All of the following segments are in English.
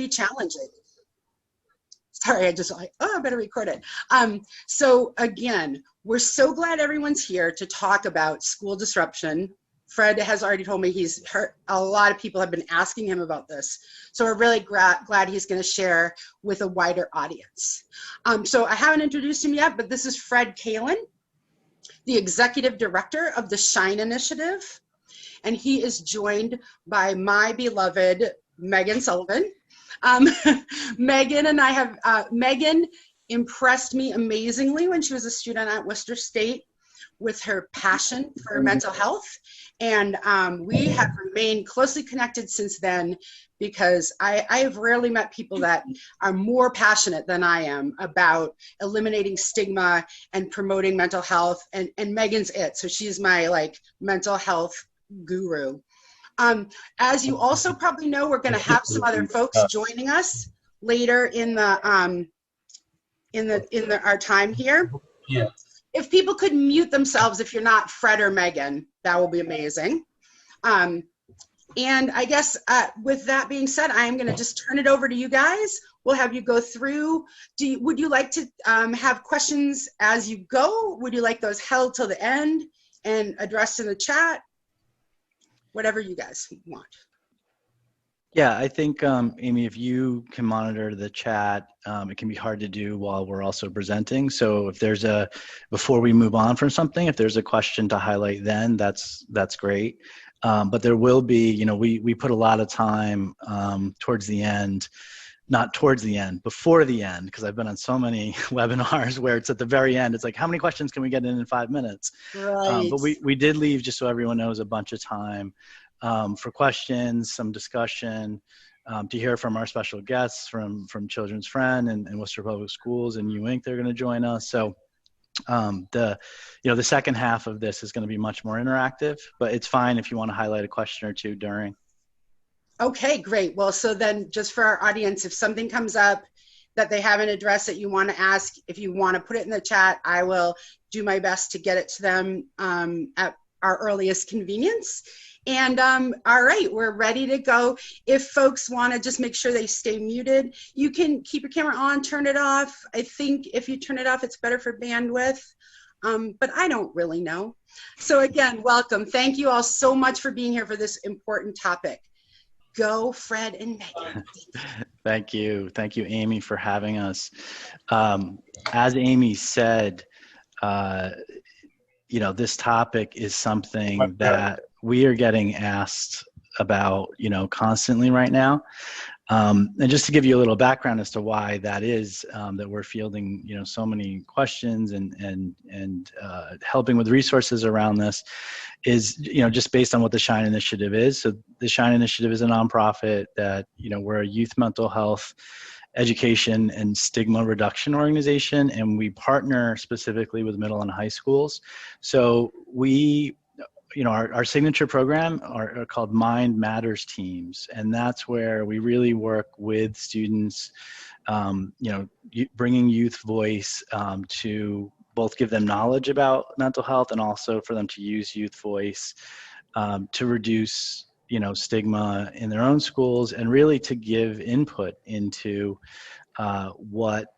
pretty challenging. Sorry, I just like, oh, I better record it. So again, we're so glad everyone's here to talk about school disruption. Fred has already told me he's heard, a lot of people have been asking him about this. So we're really glad he's going to share with a wider audience. So I haven't introduced him yet, but this is Fred Kaelin, the Executive Director of the SHINE Initiative. And he is joined by my beloved Megan Sullivan. Megan and I have, Megan impressed me amazingly when she was a student at Worcester State with her passion for mental health. And we have remained closely connected since then, because I have rarely met people that are more passionate than I am about eliminating stigma and promoting mental health. And Megan's it. So she's my like mental health guru. As you also probably know, we're going to have some other folks joining us later in the our time here. Yeah. If people could mute themselves, if you're not Fred or Megan, that will be amazing. And I guess with that being said, I am going to just turn it over to you guys. We'll have you go through. Would you like to have questions as you go? Would you like those held till the end and addressed in the chat? Whatever you guys want. Yeah, I think, Amy, if you can monitor the chat, it can be hard to do while we're also presenting. So if there's before we move on from something, if there's a question to highlight then, that's great. But there will be, you know, we put a lot of time towards the end, not towards the end, before the end, because I've been on so many webinars where it's at the very end. It's like, how many questions can we get in 5 minutes? Right. But we did leave, just so everyone knows, a bunch of time for questions, some discussion, to hear from our special guests from Children's Friend and Worcester Public Schools and UInc. They're going to join us. So the second half of this is going to be much more interactive, but it's fine if you want to highlight a question or two during. Okay, great. Well, so then just for our audience, if something comes up that they haven't addressed that you want to ask, if you want to put it in the chat, I will do my best to get it to them at our earliest convenience. And all right, we're ready to go. If folks want to just make sure they stay muted, you can keep your camera on, turn it off. I think if you turn it off, it's better for bandwidth, but I don't really know. So again, welcome. Thank you all so much for being here for this important topic. Go, Fred and Megan. Thank you. Thank you, Amy, for having us. As Amy said, this topic is something that we are getting asked about, constantly right now. And just to give you a little background as to why that is, that we're fielding, so many questions and helping with resources around this is, just based on what the SHINE Initiative is. So the SHINE Initiative is a nonprofit that, we're a youth mental health education and stigma reduction organization, and we partner specifically with middle and high schools. So we, our signature program are called Mind Matters teams, and that's where we really work with students, bringing youth voice to both give them knowledge about mental health and also for them to use youth voice to reduce stigma in their own schools, and really to give input into what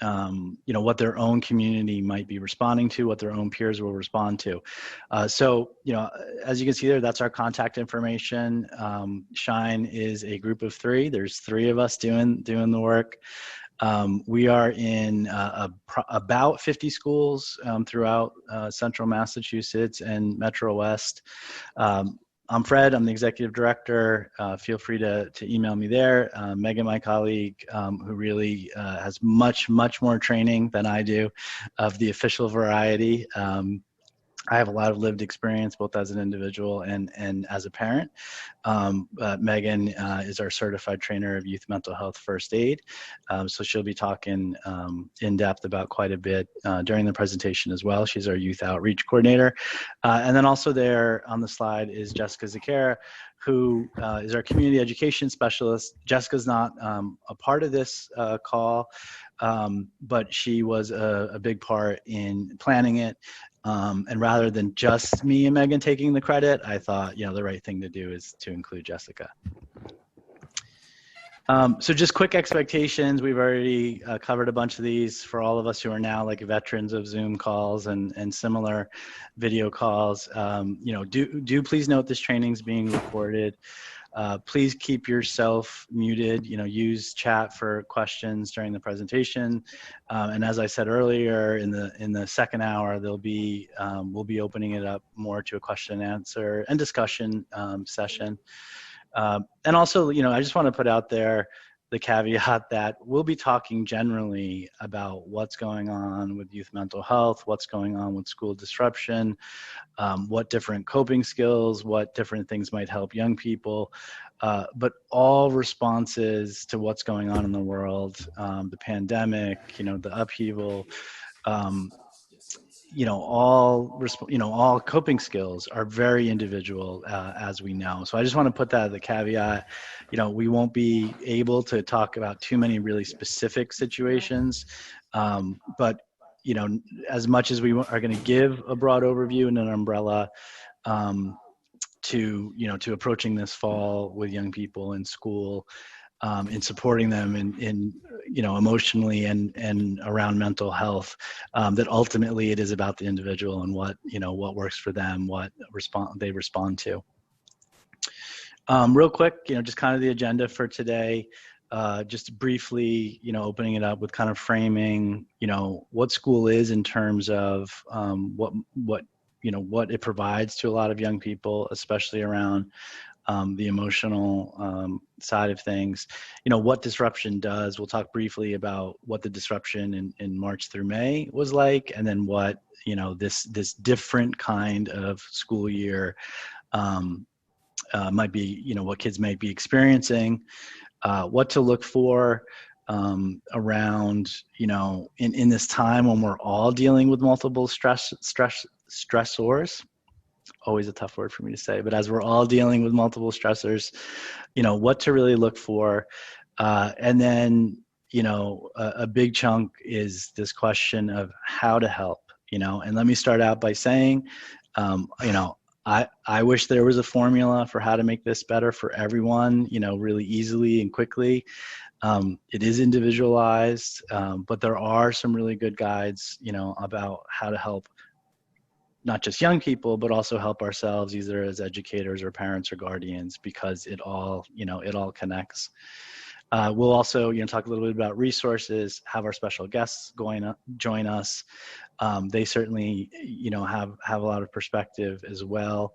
their own community might be responding to, what their own peers will respond to. So, as you can see there, that's our contact information. SHINE is a group of 3. There's 3 of us doing the work. We are in about 50 schools throughout central Massachusetts and Metro West. I'm Fred. I'm the executive director. Feel free to email me there. Megan, my colleague, who really has much more training than I do of the official variety. I have a lot of lived experience, both as an individual and as a parent. Megan is our certified trainer of youth mental health first aid. So she'll be talking in depth about quite a bit during the presentation as well. She's our youth outreach coordinator. And then also there on the slide is Jessica Zakara, who is our community education specialist. Jessica's not a part of this call, but she was a big part in planning it. And rather than just me and Megan taking the credit, I thought, the right thing to do is to include Jessica. So just quick expectations. We've already covered a bunch of these for all of us who are now like veterans of Zoom calls and similar video calls. Do please note this training is being recorded. Please keep yourself muted. Use chat for questions during the presentation. And as I said earlier, in the second hour, we'll be opening it up more to a question and answer and discussion session. And also, I just want to put out there the caveat that we'll be talking generally about what's going on with youth mental health, what's going on with school disruption, what different coping skills, what different things might help young people, but all responses to what's going on in the world, the pandemic, the upheaval, all coping skills are very individual, as we know. So I just want to put that as a caveat. We won't be able to talk about too many really specific situations, but as much as we are going to give a broad overview and an umbrella to approaching this fall with young people in school, in supporting them in emotionally and around mental health, that ultimately it is about the individual and what works for them, what they respond to. Real quick, just kind of the agenda for today. Just briefly, opening it up with kind of framing, what school is in terms of what it provides to a lot of young people, especially around the emotional side of things. What disruption does. We'll talk briefly about what the disruption in March through May was like, and then what this different kind of school year might be, what kids might be experiencing, what to look for around, in this time when we're all dealing with multiple stressors. Always a tough word for me to say, but as we're all dealing with multiple stressors, what to really look for. And then, a big chunk is this question of how to help, and let me start out by saying, I wish there was a formula for how to make this better for everyone, really easily and quickly. It is individualized, but there are some really good guides, about how to help not just young people, but also help ourselves either as educators or parents or guardians, because it all connects. We'll also, talk a little bit about resources, have our special guests join us. They certainly, have a lot of perspective as well,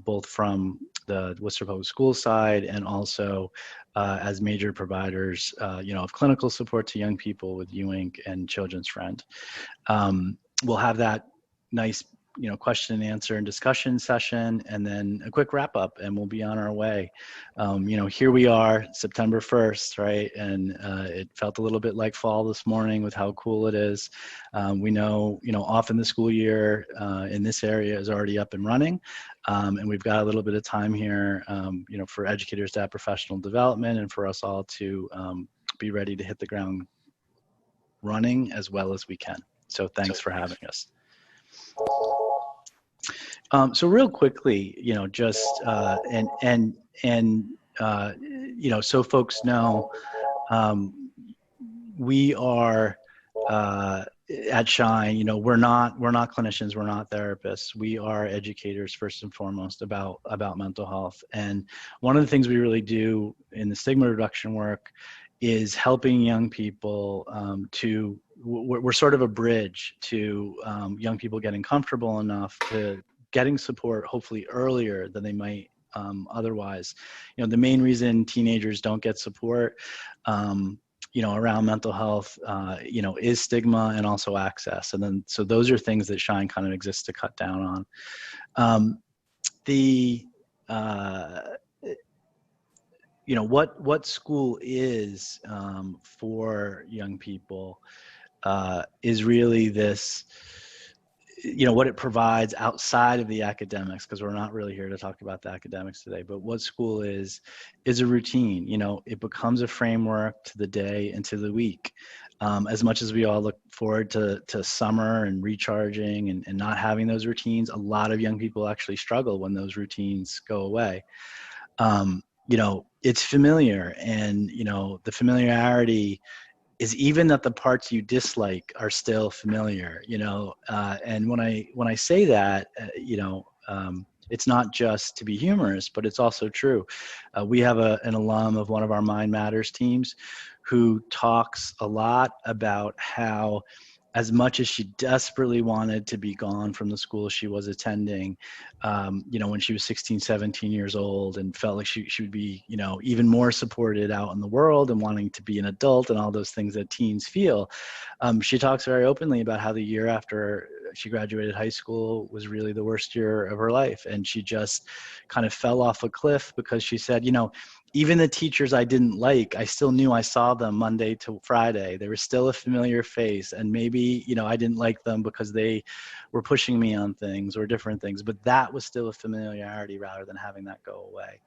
both from the Worcester Public Schools side and also as major providers, of clinical support to young people with UINC and Children's Friend. We'll have that nice question and answer and discussion session, and then a quick wrap up, and we'll be on our way. Here we are, September 1st, right? And it felt a little bit like fall this morning with how cool it is. We know, often the school year in this area is already up and running, and we've got a little bit of time here, for educators to have professional development and for us all to be ready to hit the ground running as well as we can. So thanks for having us. So real quickly, just so folks know, we are at Shine. We're not clinicians, we're not therapists. We are educators first and foremost about mental health. And one of the things we really do in the stigma reduction work is helping young people we're sort of a bridge to young people getting comfortable enough to getting support hopefully earlier than they might otherwise. The main reason teenagers don't get support around mental health is stigma and also access. And then so those are things that Shine kind of exists to cut down on. What school is for young people is really this, what it provides outside of the academics, because we're not really here to talk about the academics today, but what school is a routine. It becomes a framework to the day and to the week. As much as we all look forward to summer and recharging and not having those routines, a lot of young people actually struggle when those routines go away. it's familiar, and the familiarity is even that the parts you dislike are still familiar, and when I say that, it's not just to be humorous, but it's also true. We have an alum of one of our Mind Matters teams who talks a lot about how, as much as she desperately wanted to be gone from the school she was attending, when she was 16, 17 years old, and felt like she would be, even more supported out in the world and wanting to be an adult and all those things that teens feel. She talks very openly about how the year after she graduated high school was really the worst year of her life. And she just kind of fell off a cliff because she said, even the teachers I didn't like, I still knew I saw them Monday to Friday. They were still a familiar face. And maybe, I didn't like them because they were pushing me on things or different things, but that was still a familiarity rather than having that go away.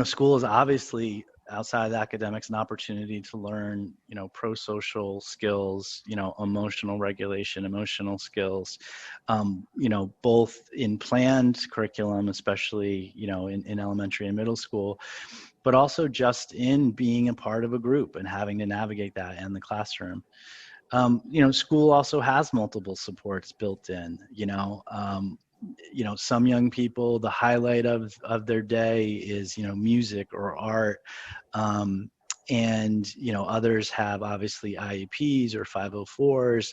School is obviously, outside of the academics, an opportunity to learn, pro-social skills, emotional regulation, emotional skills, both in planned curriculum, especially, in elementary and middle school, but also just in being a part of a group and having to navigate that in the classroom. School also has multiple supports built in, some young people, the highlight of their day is, music or art. And, others have obviously IEPs or 504s.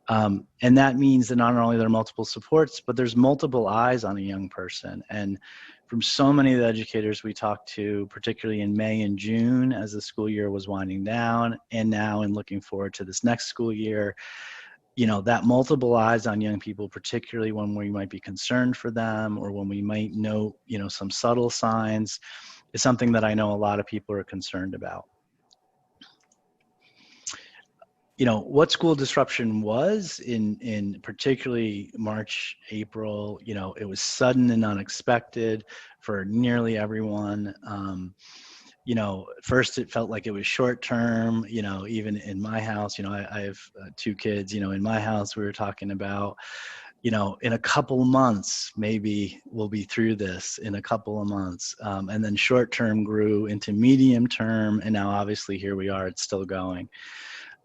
And that means that not only there are multiple supports, but there's multiple eyes on a young person. And from so many of the educators we talked to, particularly in May and June, as the school year was winding down, and now in looking forward to this next school year, that multiple eyes on young people, particularly when we might be concerned for them or when we might know, some subtle signs, is something that I know a lot of people are concerned about. What school disruption was in particularly March, April, it was sudden and unexpected for nearly everyone. First it felt like it was short term, even in my house, I have two kids, in my house, we were talking about, in a couple of months, maybe we'll be through this in a couple of months. And then short term grew into medium term. And now obviously here we are, it's still going.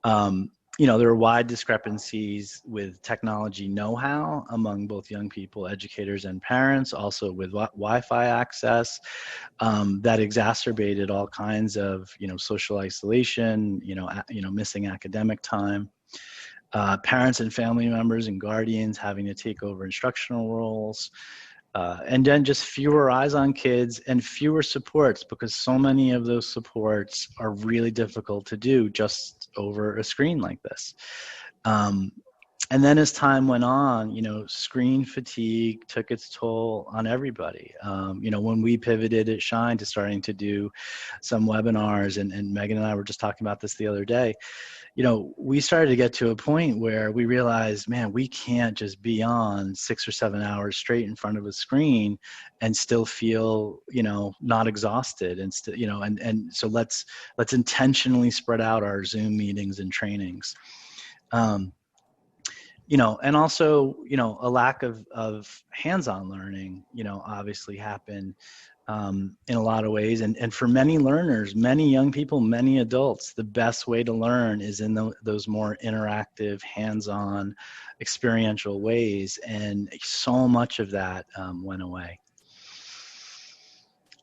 There are wide discrepancies with technology know-how among both young people, educators, and parents, also with Wi-Fi access, that exacerbated all kinds of, social isolation, missing academic time. Parents and family members and guardians having to take over instructional roles. And then just fewer eyes on kids and fewer supports, because so many of those supports are really difficult to do just over a screen like this. And then as time went on, screen fatigue took its toll on everybody. When we pivoted at Shine to starting to do some webinars, and Megan and I were just talking about this the other day, we started to get to a point where we realized, man, we can't just be on 6 or 7 hours straight in front of a screen and still feel, not exhausted, and still, and so let's intentionally spread out our Zoom meetings and trainings. And also, a lack of hands-on learning, obviously happened in a lot of ways. And for many learners, many young people, many adults, the best way to learn is in those more interactive, hands-on, experiential ways. And so much of that went away.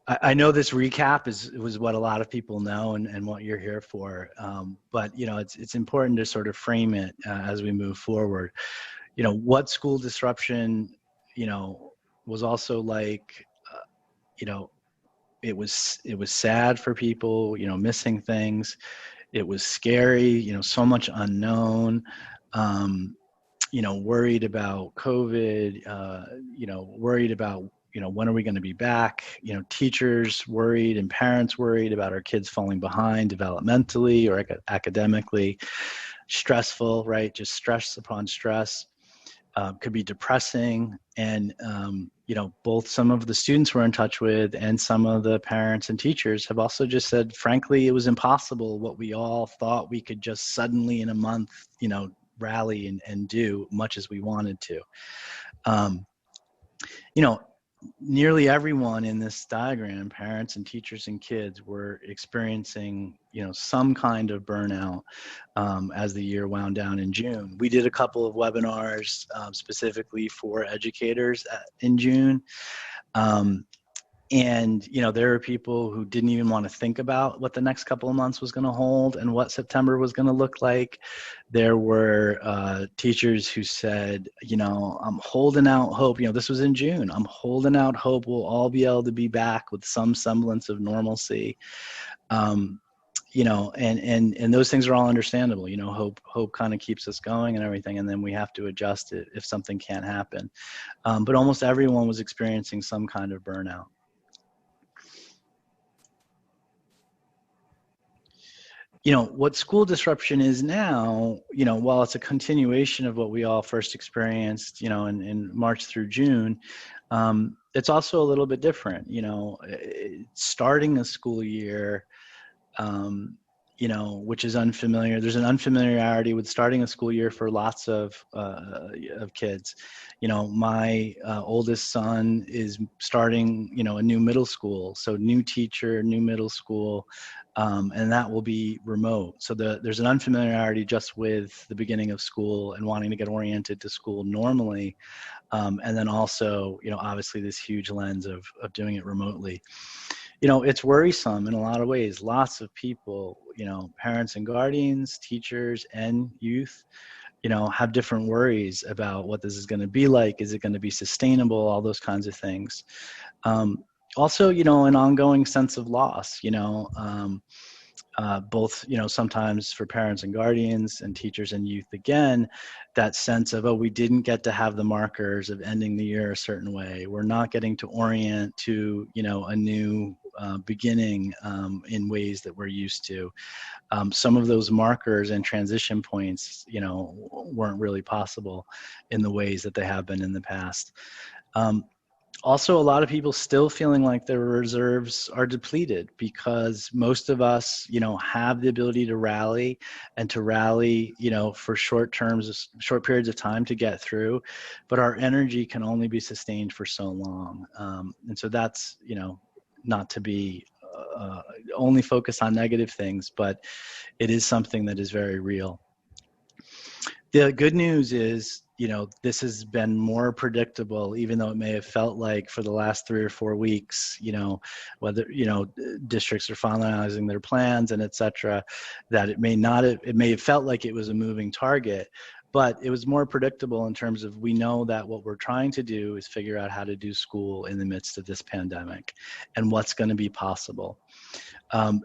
I know this recap was what a lot of people know and what you're here for, but it's important to sort of frame it as we move forward. What school disruption, was also like, it was sad for people, missing things. It was scary, so much unknown. Worried about COVID. Worried about when are we going to be back? Teachers worried and parents worried about our kids falling behind developmentally or academically. Stressful, right? Just stress upon stress. Could be depressing. And, both some of the students we're in touch with and some of the parents and teachers have also just said, frankly, it was impossible what we all thought we could just suddenly in a month, rally and do much as we wanted to. nearly everyone in this diagram, parents and teachers and kids, were experiencing, some kind of burnout as the year wound down in June. We did a couple of webinars specifically for educators in June. And, there are people who didn't even want to think about what the next couple of months was going to hold and what September was going to look like. There were teachers who said, I'm holding out hope. This was in June. I'm holding out hope we'll all be able to be back with some semblance of normalcy. And those things are all understandable. Hope kind of keeps us going and everything, and then we have to adjust it if something can't happen. But almost everyone was experiencing some kind of burnout. What school disruption is now, while it's a continuation of what we all first experienced, in March through June, it's also a little bit different. Starting a school year, which is unfamiliar. There's an unfamiliarity with starting a school year for lots of kids. My oldest son is starting, a new middle school. So new teacher, new middle school, and that will be remote. So there's an unfamiliarity just with the beginning of school and wanting to get oriented to school normally. And then also, obviously this huge lens of doing it remotely. It's worrisome in a lot of ways. Lots of people, parents and guardians, teachers and youth, have different worries about what this is going to be like. Is it going to be sustainable? All those kinds of things. Also, an ongoing sense of loss, both, sometimes for parents and guardians and teachers and youth, again, that sense of, we didn't get to have the markers of ending the year a certain way. We're not getting to orient to, a new beginning in ways that we're used to. Some of those markers and transition points, weren't really possible in the ways that they have been in the past. Also, a lot of people still feeling like their reserves are depleted because most of us, have the ability to rally and to rally, for short periods of time to get through, but our energy can only be sustained for so long. And so that's, not to be only focused on negative things, but it is something that is very real. The good news is, this has been more predictable, even though it may have felt like for the last 3 or 4 weeks, whether, districts are finalizing their plans and et cetera, that it may have felt like it was a moving target, but it was more predictable in terms of, we know that what we're trying to do is figure out how to do school in the midst of this pandemic and what's going to be possible.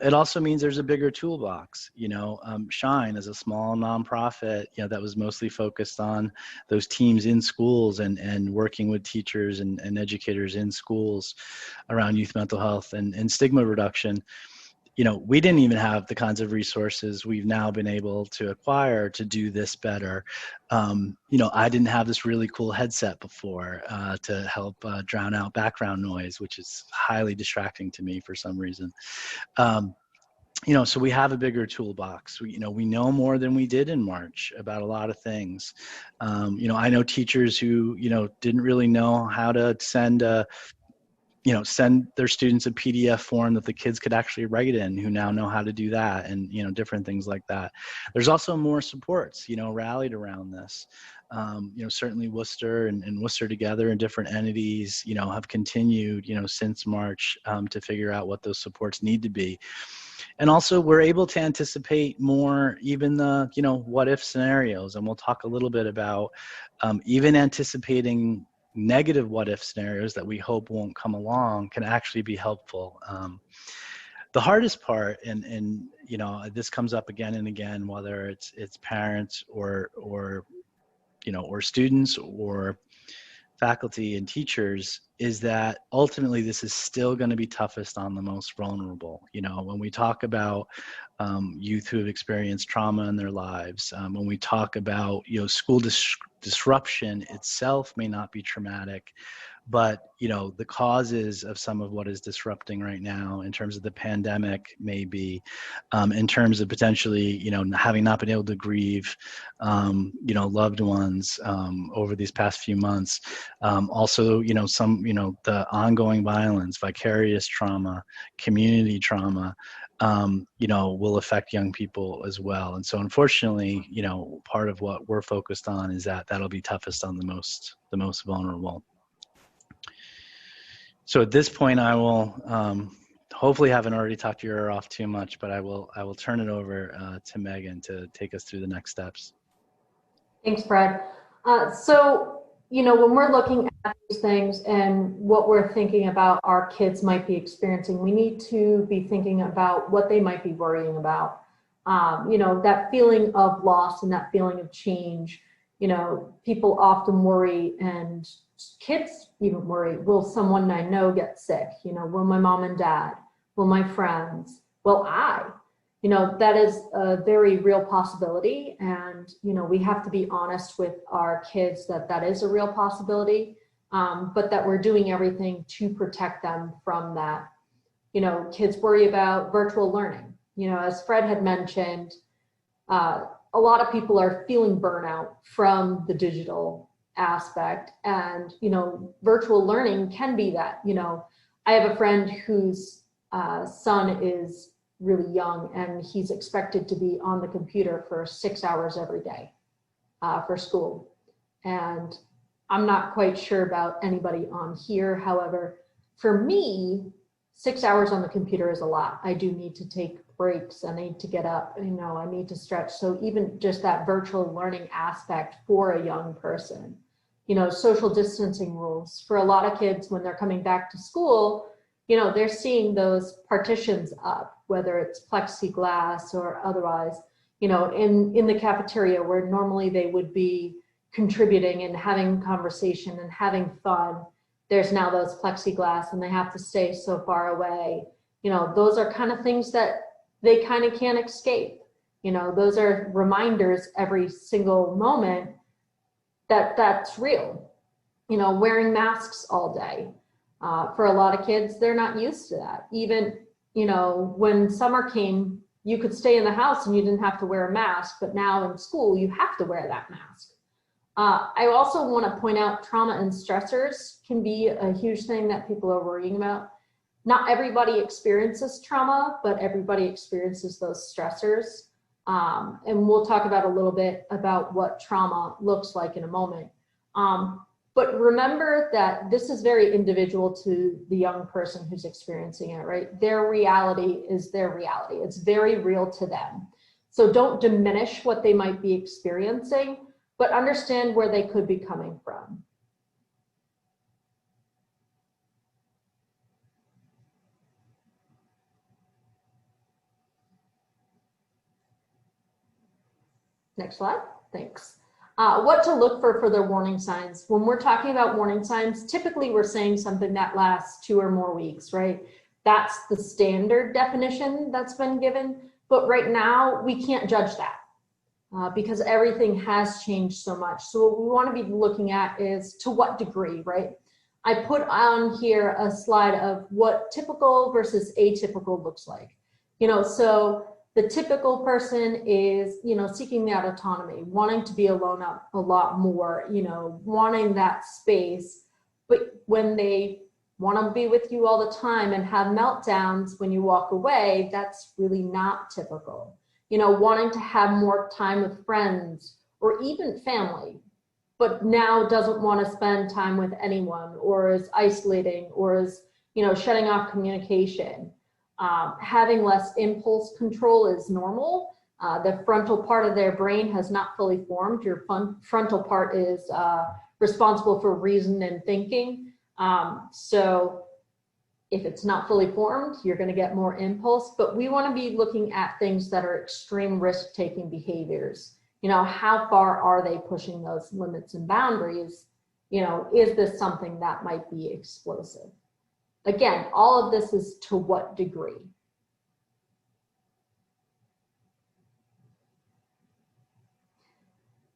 It also means there's a bigger toolbox. Shine is a small nonprofit, that was mostly focused on those teams in schools and working with teachers and educators in schools around youth mental health and stigma reduction. We didn't even have the kinds of resources we've now been able to acquire to do this better. I didn't have this really cool headset before to help drown out background noise, which is highly distracting to me for some reason. So we have a bigger toolbox. We know more than we did in March about a lot of things. I know teachers who, didn't really know how to send their students a PDF form that the kids could actually write in, who now know how to do that, and, different things like that. There's also more supports, rallied around this. Certainly Worcester and Worcester Together and different entities, have continued, since March to figure out what those supports need to be. And also we're able to anticipate more, even the, what if scenarios. And we'll talk a little bit about even anticipating negative what if scenarios that we hope won't come along can actually be helpful. The hardest part, and this comes up again and again, whether it's parents or students or faculty and teachers, is that ultimately this is still going to be toughest on the most vulnerable. When we talk about youth who have experienced trauma in their lives, when we talk about school disruption itself may not be traumatic, But, you know, the causes of some of what is disrupting right now in terms of the pandemic, maybe in terms of potentially, you know, having not been able to grieve, you know, loved ones over these past few months. Also, you know, the ongoing violence, vicarious trauma, community trauma, you know, will affect young people as well. And so unfortunately, you know, part of what we're focused on is that'll be toughest on the most vulnerable. So at this point, I will hopefully haven't already talked your ear off too much, but I will turn it over to Megan to take us through the next steps. Thanks, Fred. So, you know, when we're looking at these things and what we're thinking about our kids might be experiencing, we need to be thinking about what they might be worrying about. You know, that feeling of loss and that feeling of change. You know, people often worry, and kids even worry, will someone I know get sick? You know, will my mom and dad? Will my friends? Will I? You know, that is a very real possibility. And, you know, we have to be honest with our kids that that is a real possibility, but that we're doing everything to protect them from that. You know, kids worry about virtual learning. You know, as Fred had mentioned, a lot of people are feeling burnout from the digital aspect. And, you know, virtual learning can be that. You know, I have a friend whose son is really young, and he's expected to be on the computer for 6 hours every day for school. And I'm not quite sure about anybody on here. However, for me, 6 hours on the computer is a lot. I do need to take breaks. I need to get up, you know, I need to stretch. So even just that virtual learning aspect for a young person, you know, social distancing rules for a lot of kids when they're coming back to school, you know, they're seeing those partitions up, whether it's plexiglass or otherwise, you know, in the cafeteria where normally they would be contributing and having conversation and having fun. There's now those plexiglass and they have to stay so far away. You know, those are kind of things that they kind of can't escape. You know, those are reminders every single moment that that's real. You know, wearing masks all day. For a lot of kids, they're not used to that. Even, you know, when summer came, you could stay in the house and you didn't have to wear a mask, but now in school, you have to wear that mask. I also want to point out trauma and stressors can be a huge thing that people are worrying about. Not everybody experiences trauma, but everybody experiences those stressors. And we'll talk about a little bit about what trauma looks like in a moment. But remember that this is very individual to the young person who's experiencing it, right? Their reality is their reality. It's very real to them. So don't diminish what they might be experiencing, but understand where they could be coming from. Next slide, thanks. What to look for their warning signs. When we're talking about warning signs, typically we're saying something that lasts 2 or more weeks, right? That's the standard definition that's been given. But right now, we can't judge that because everything has changed so much. So what we want to be looking at is to what degree, right? I put on here a slide of what typical versus atypical looks like. You know, so the typical person is, you know, seeking that autonomy, wanting to be alone a lot more, you know, wanting that space. But when they want to be with you all the time and have meltdowns when you walk away, that's really not typical. You know, wanting to have more time with friends or even family, but now doesn't want to spend time with anyone, or is isolating, or is, you know, shutting off communication. Having less impulse control is normal. The frontal part of their brain has not fully formed. Your frontal part is responsible for reason and thinking. So if it's not fully formed, you're going to get more impulse. But we want to be looking at things that are extreme risk-taking behaviors. You know, how far are they pushing those limits and boundaries? You know, is this something that might be explosive? Again, all of this is to what degree.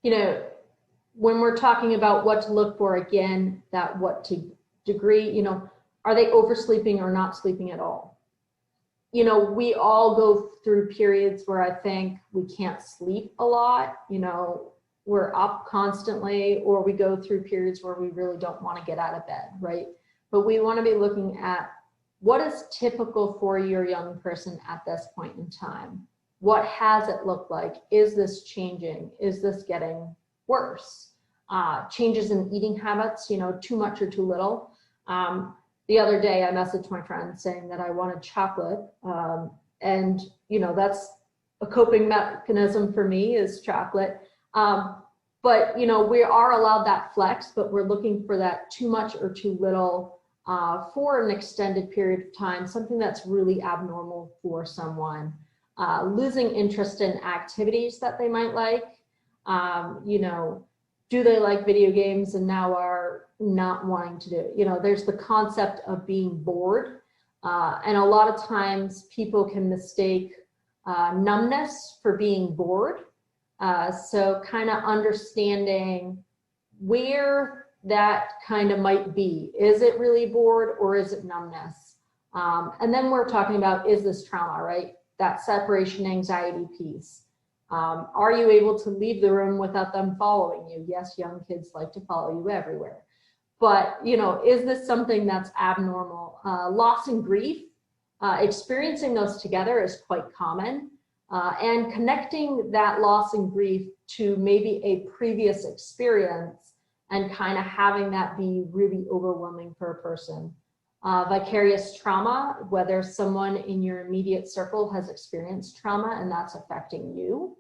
You know, when we're talking about what to look for, again, that what to degree, you know, are they oversleeping or not sleeping at all? You know, we all go through periods where I think we can't sleep a lot, you know, we're up constantly, or we go through periods where we really don't want to get out of bed, right? But we want to be looking at what is typical for your young person at this point in time. What has it looked like? Is this changing? Is this getting worse? Changes in eating habits, you know, too much or too little. The other day I messaged my friend saying that I wanted chocolate. And, you know, that's a coping mechanism for me, is chocolate. But, you know, we are allowed that flex, but we're looking for that too much or too little for an extended period of time, something that's really abnormal for someone. Losing interest in activities that they might like. You know, do they like video games and now are not wanting to do it? You know, there's the concept of being bored. And a lot of times people can mistake numbness for being bored. So kind of understanding where that kind of might be. Is it really bored or is it numbness? And then we're talking about, is this trauma, right? That separation anxiety piece. Are you able to leave the room without them following you? Yes, young kids like to follow you everywhere. But, you know, is this something that's abnormal? Loss and grief, experiencing those together is quite common. And connecting that loss and grief to maybe a previous experience and kind of having that be really overwhelming for a person. Vicarious trauma, whether someone in your immediate circle has experienced trauma and that's affecting you.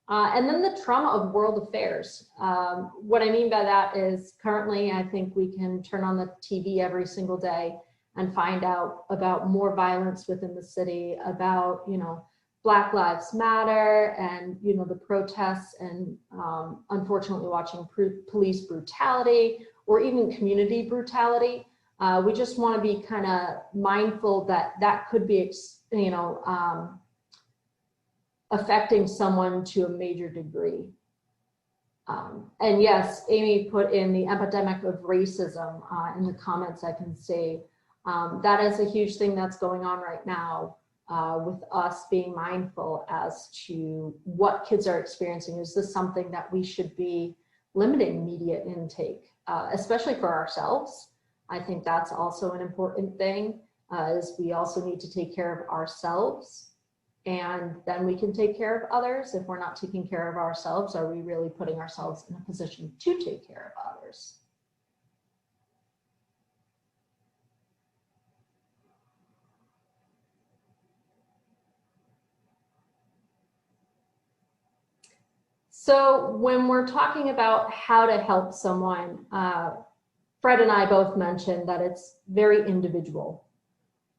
And then the trauma of world affairs. What I mean by that is currently I think we can turn on the TV every single day and find out about more violence within the city, about, you know, Black Lives Matter and, you know, the protests and unfortunately watching police brutality or even community brutality. We just want to be kind of mindful that that could be, you know, affecting someone to a major degree. And yes, Amy put in the epidemic of racism in the comments. I can see that is a huge thing that's going on right now with us being mindful as to what kids are experiencing. Is this something that we should be limiting media intake, especially for ourselves? I think that's also an important thing, is we also need to take care of ourselves and then we can take care of others. If we're not taking care of ourselves, are we really putting ourselves in a position to take care of others? So when we're talking about how to help someone, Fred and I both mentioned that it's very individual.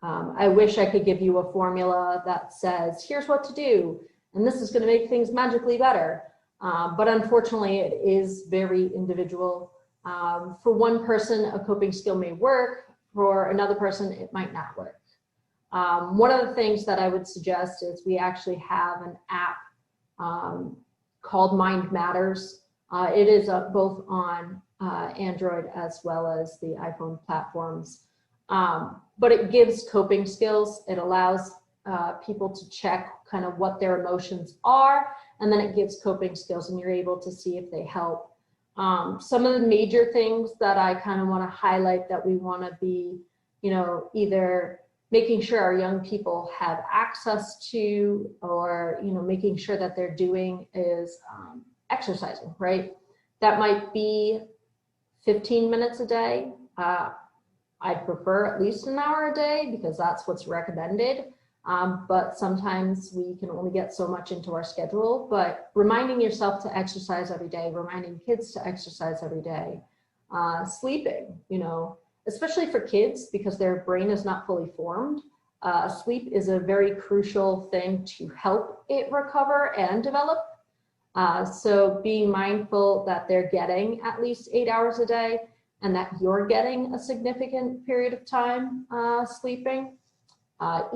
I wish I could give you a formula that says, here's what to do, and this is going to make things magically better. But unfortunately, it is very individual. For one person, a coping skill may work. For another person, it might not work. One of the things that I would suggest is we actually have an app called Mind Matters. It is both on Android as well as the iPhone platforms. But it gives coping skills. It allows people to check kind of what their emotions are, and then it gives coping skills and you're able to see if they help. Some of the major things that I kind of want to highlight that we want to be, you know, either making sure our young people have access to, or, you know, making sure that they're doing is exercising, right? That might be 15 minutes a day. I'd prefer at least an hour a day because that's what's recommended. But sometimes we can only get so much into our schedule, but reminding yourself to exercise every day, reminding kids to exercise every day, sleeping, you know, especially for kids because their brain is not fully formed. Sleep is a very crucial thing to help it recover and develop. So being mindful that they're getting at least 8 hours a day and that you're getting a significant period of time sleeping.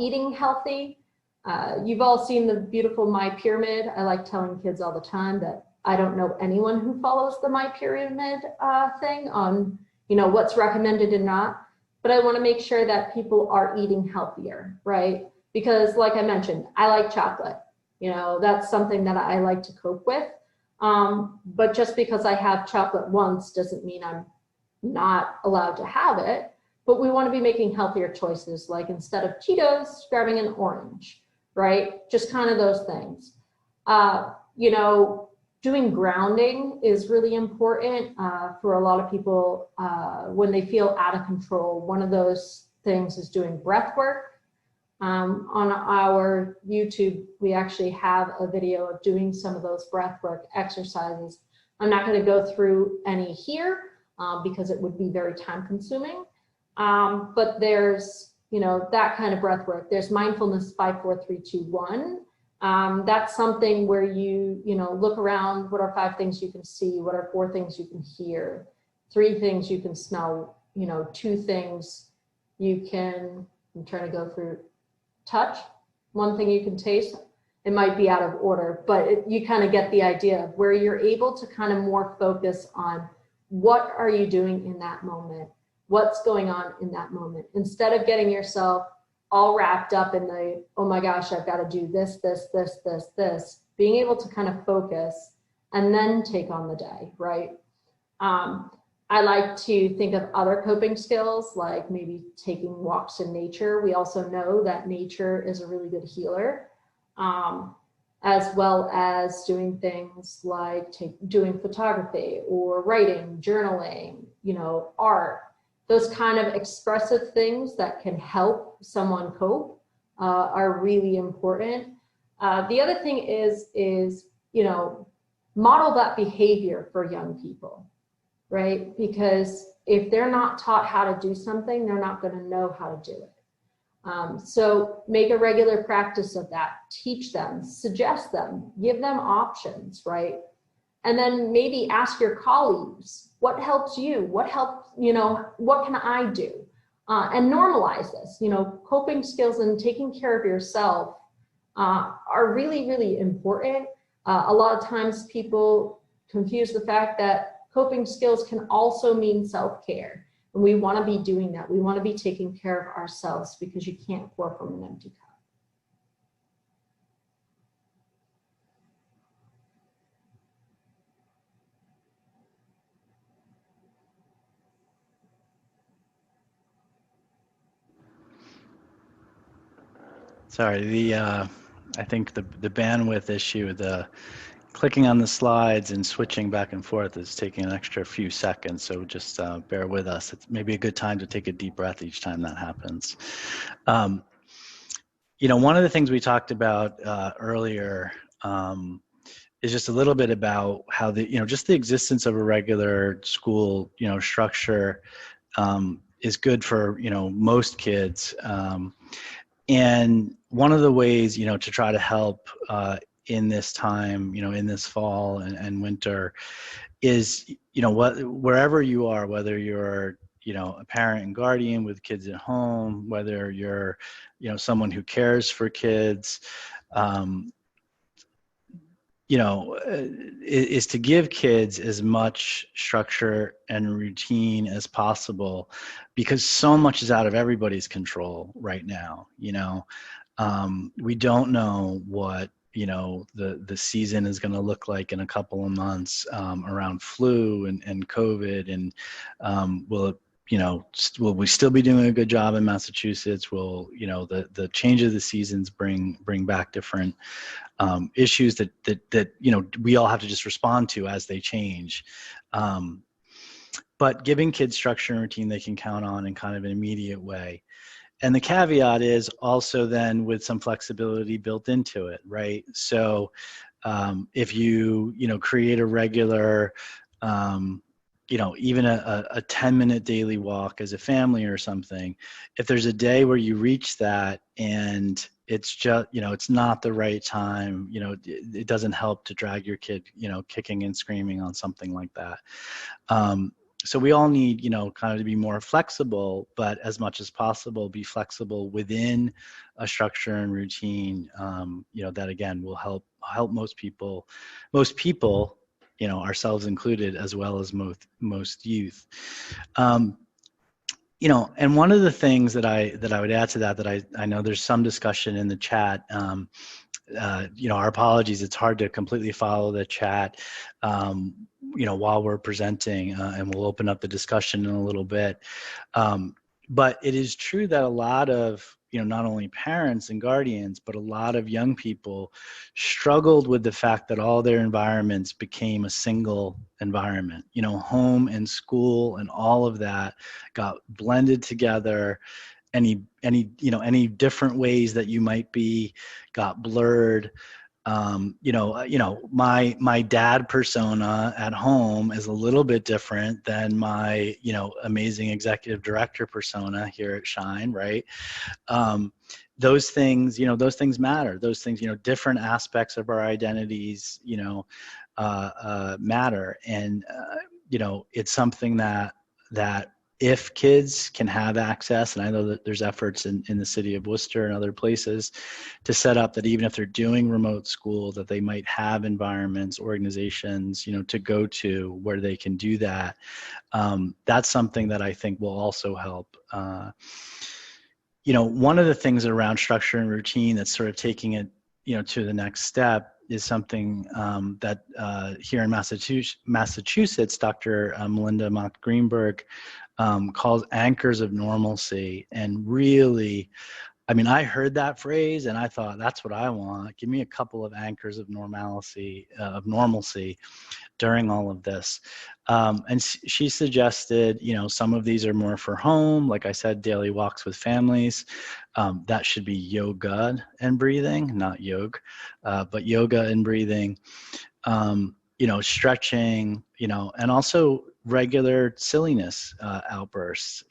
Eating healthy. You've all seen the beautiful My Pyramid. I like telling kids all the time that I don't know anyone who follows the My Pyramid thing on what's recommended and not, but I want to make sure that people are eating healthier, right? Because like I mentioned, I like chocolate. That's something that I like to cope with. But just because I have chocolate once doesn't mean I'm not allowed to have it. But we want to be making healthier choices, like instead of Cheetos, grabbing an orange, right? Just kind of those things. Doing grounding is really important for a lot of people when they feel out of control. One of those things is doing breath work. On our YouTube, we actually have a video of doing some of those breathwork exercises. I'm not going to go through any here because it would be very time consuming. But there's, that kind of breathwork. There's mindfulness 5, 4, 3, 2, 1. That's something where you look around. What are 5 things you can see? What are 4 things you can hear? 3 things you can smell. 2 things you can. I'm trying to go through. Touch, 1 thing you can taste. It might be out of order, but you kind of get the idea of where you're able to kind of more focus on what are you doing in that moment, what's going on in that moment, instead of getting yourself all wrapped up in the, oh my gosh, I've got to do this, being able to kind of focus and then take on the day, right? I like to think of other coping skills, like maybe taking walks in nature. We also know that nature is a really good healer, as well as doing things like doing photography or writing, journaling, art. Those kind of expressive things that can help someone cope are really important. The other thing is model that behavior for young people. Right? Because if they're not taught how to do something, they're not going to know how to do it. So make a regular practice of that. Teach them, suggest them, give them options, right? And then maybe ask your colleagues, what helps you? What helps, what can I do? And normalize this. Coping skills and taking care of yourself are really, really important. A lot of times people confuse the fact that coping skills can also mean self-care. And we want to be doing that. We want to be taking care of ourselves because you can't pour from an empty cup. Sorry, I think the bandwidth issue, the clicking on the slides and switching back and forth is taking an extra few seconds, so just bear with us. It's maybe a good time to take a deep breath each time that happens. One of the things we talked about earlier is just a little bit about how just the existence of a regular school, structure is good for, most kids. And one of the ways, to try to help in this time, in this fall and winter is, wherever you are, whether you're, a parent and guardian with kids at home, whether you're, someone who cares for kids, is to give kids as much structure and routine as possible, because so much is out of everybody's control right now. We don't know what the season is going to look like in a couple of months around flu and COVID, and will we still be doing a good job in Massachusetts? Will the change of the seasons bring back different issues that we all have to just respond to as they change. But giving kids structure and routine they can count on in kind of an immediate way. And the caveat is also then with some flexibility built into it, right? So if you create a regular, even a 10-minute daily walk as a family or something, if there's a day where you reach that and it's just, it's not the right time, it doesn't help to drag your kid, kicking and screaming on something like that. So we all need, kind of to be more flexible, but as much as possible, be flexible within a structure and routine, that again will help most people ourselves included, as well as most youth. And one of the things that I would add to that I know there's some discussion in the chat. Our apologies. It's hard to completely follow the chat, while we're presenting, and we'll open up the discussion in a little bit. But it is true that a lot of, not only parents and guardians, but a lot of young people struggled with the fact that all their environments became a single environment. Home and school and all of that got blended together. Any different ways that you might be got blurred. My dad persona at home is a little bit different than my, amazing executive director persona here at Shine, right? Those things matter. Those things, different aspects of our identities, matter. And, it's something that if kids can have access, and I know that there's efforts in the city of Worcester and other places to set up that even if they're doing remote school, that they might have environments, organizations, to go to where they can do that. That's something that I think will also help. One of the things around structure and routine that's sort of taking it, to the next step is something that here in Massachusetts, Dr. Melinda Mock-Greenberg calls anchors of normalcy. And really, I heard that phrase and I thought, that's what I want. Give me a couple of anchors of normalcy during all of this. And she suggested, some of these are more for home. Like I said, daily walks with families. That should be yoga and breathing, not yoga, but yoga and breathing. Stretching, and also regular silliness outbursts,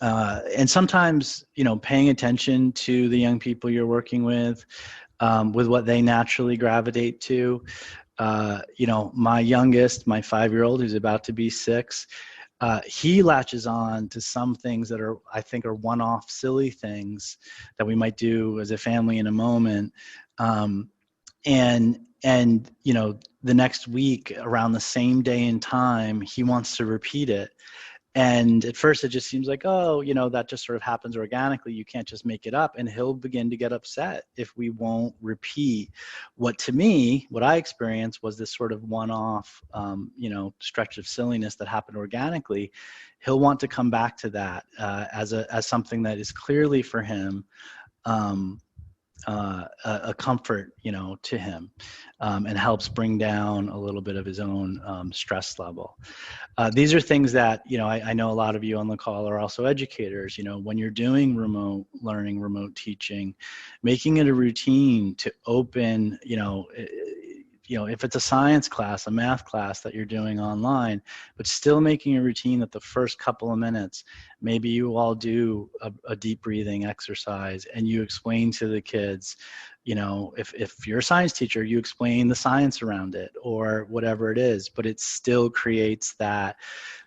and sometimes, paying attention to the young people you're working with what they naturally gravitate to. My youngest, my 5-year-old, who's about to be 6, he latches on to some things that I think are one-off silly things that we might do as a family in a moment. And the next week around the same day and time, he wants to repeat it. And at first it just seems like, that just sort of happens organically. You can't just make it up. And he'll begin to get upset if we won't repeat what I experienced was this sort of one-off, stretch of silliness that happened organically. He'll want to come back to that as something that is clearly for him, a comfort, to him, and helps bring down a little bit of his own stress level. These are things that, I know a lot of you on the call are also educators. When you're doing remote learning, remote teaching, making it a routine to open, if it's a science class, a math class that you're doing online, but still making a routine that the first couple of minutes, maybe you all do a deep breathing exercise and you explain to the kids, if you're a science teacher, you explain the science around it or whatever it is, but it still creates that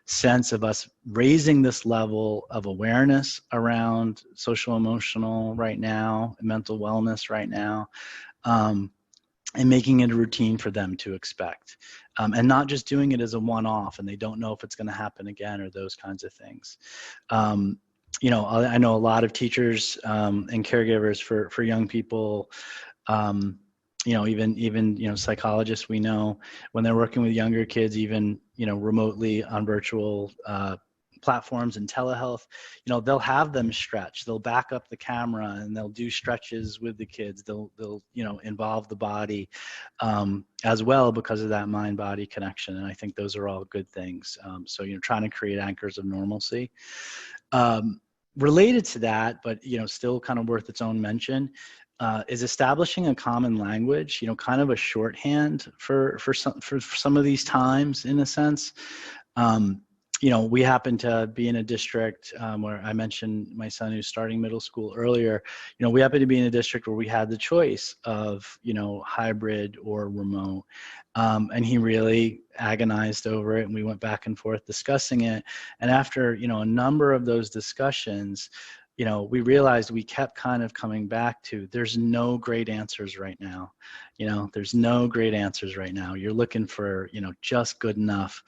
sense of us raising this level of awareness around social emotional right now, mental wellness right now. And making it a routine for them to expect, and not just doing it as a one-off and they don't know if it's going to happen again or those kinds of things. I know a lot of teachers and caregivers for young people, even psychologists, we know when they're working with younger kids, even, remotely on virtual platforms and telehealth, they'll have them stretch. They'll back up the camera and they'll do stretches with the kids. They'll involve the body as well because of that mind-body connection. And I think those are all good things. So trying to create anchors of normalcy. Related to that, but still kind of worth its own mention, is establishing a common language. Kind of a shorthand for some of these times, in a sense. We happen to be in a district where I mentioned my son who's starting middle school earlier. We happen to be in a district where we had the choice of, hybrid or remote. And he really agonized over it and we went back and forth discussing it. And after, a number of those discussions, we realized we kept kind of coming back to, there's no great answers right now. There's no great answers right now. You're looking for, just good enough.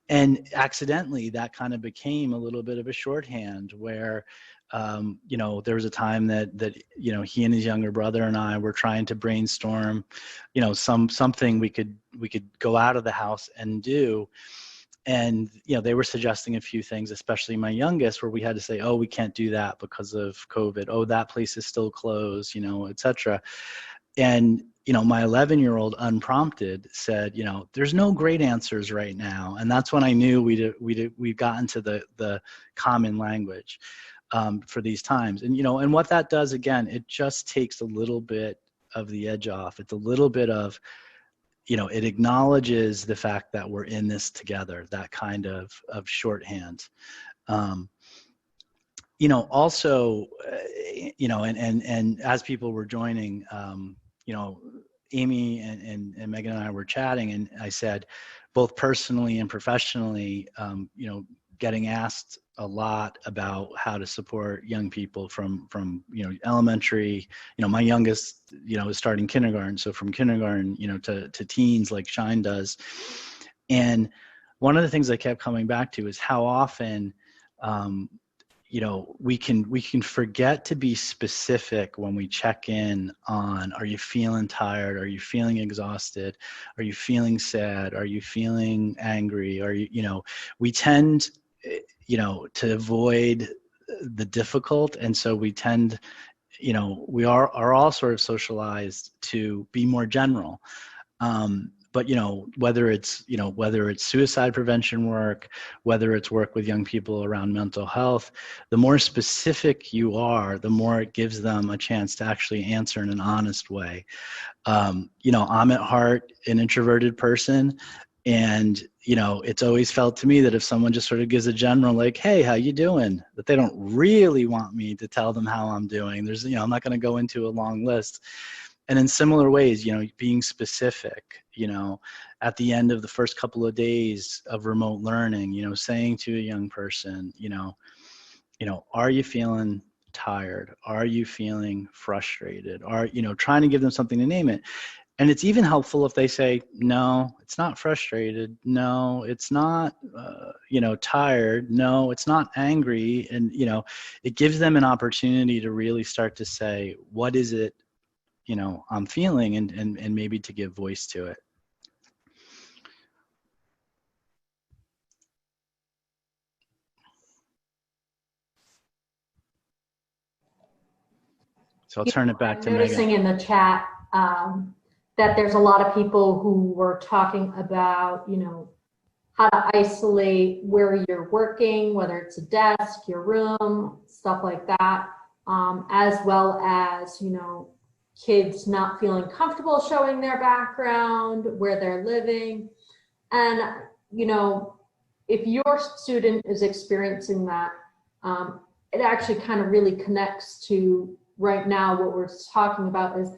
And accidentally, that kind of became a little bit of a shorthand where, there was a time that he and his younger brother and I were trying to brainstorm, something we could go out of the house and do. And, they were suggesting a few things, especially my youngest, where we had to say, oh, we can't do that because of COVID. Oh, that place is still closed, et cetera. And, my 11-year-old unprompted said, there's no great answers right now. And that's when I knew we'd gotten to the common language for these times. And, and what that does, again, it just takes a little bit of the edge off. It's a little bit of, it acknowledges the fact that we're in this together, that kind of shorthand. Also, and as people were joining, Amy and Megan and I were chatting, and I said, both personally and professionally, getting asked a lot about how to support young people from elementary. My youngest, is starting kindergarten, so from kindergarten, to teens, like Shine does. And one of the things I kept coming back to is how often, we can forget to be specific when we check in on, are you feeling tired? Are you feeling exhausted? Are you feeling sad? Are you feeling angry? Are you, we tend, to avoid the difficult. And so we tend, we are all sort of socialized to be more general. But, whether it's suicide prevention work, whether it's work with young people around mental health, the more specific you are, the more it gives them a chance to actually answer in an honest way. I'm at heart an introverted person. And, it's always felt to me that if someone just sort of gives a general, like, hey, how you doing? That they don't really want me to tell them how I'm doing. There's, I'm not going to go into a long list. And in similar ways, being specific, at the end of the first couple of days of remote learning, saying to a young person, are you feeling tired? Are you feeling frustrated? Are, trying to give them something to name it. And it's even helpful if they say, no, it's not frustrated. No, it's not, tired. No, it's not angry. And, it gives them an opportunity to really start to say, what is it, I'm feeling, and maybe to give voice to it. So I'll turn it back to Megan. Noticing in the chat that there's a lot of people who were talking about, how to isolate where you're working, whether it's a desk, your room, stuff like that, as well as, kids not feeling comfortable showing their background, where they're living. And, if your student is experiencing that, it actually kind of really connects to right now what we're talking about is,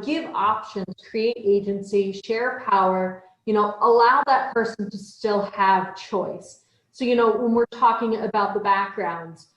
give options, create agency, share power, allow that person to still have choice. So, when we're talking about the backgrounds,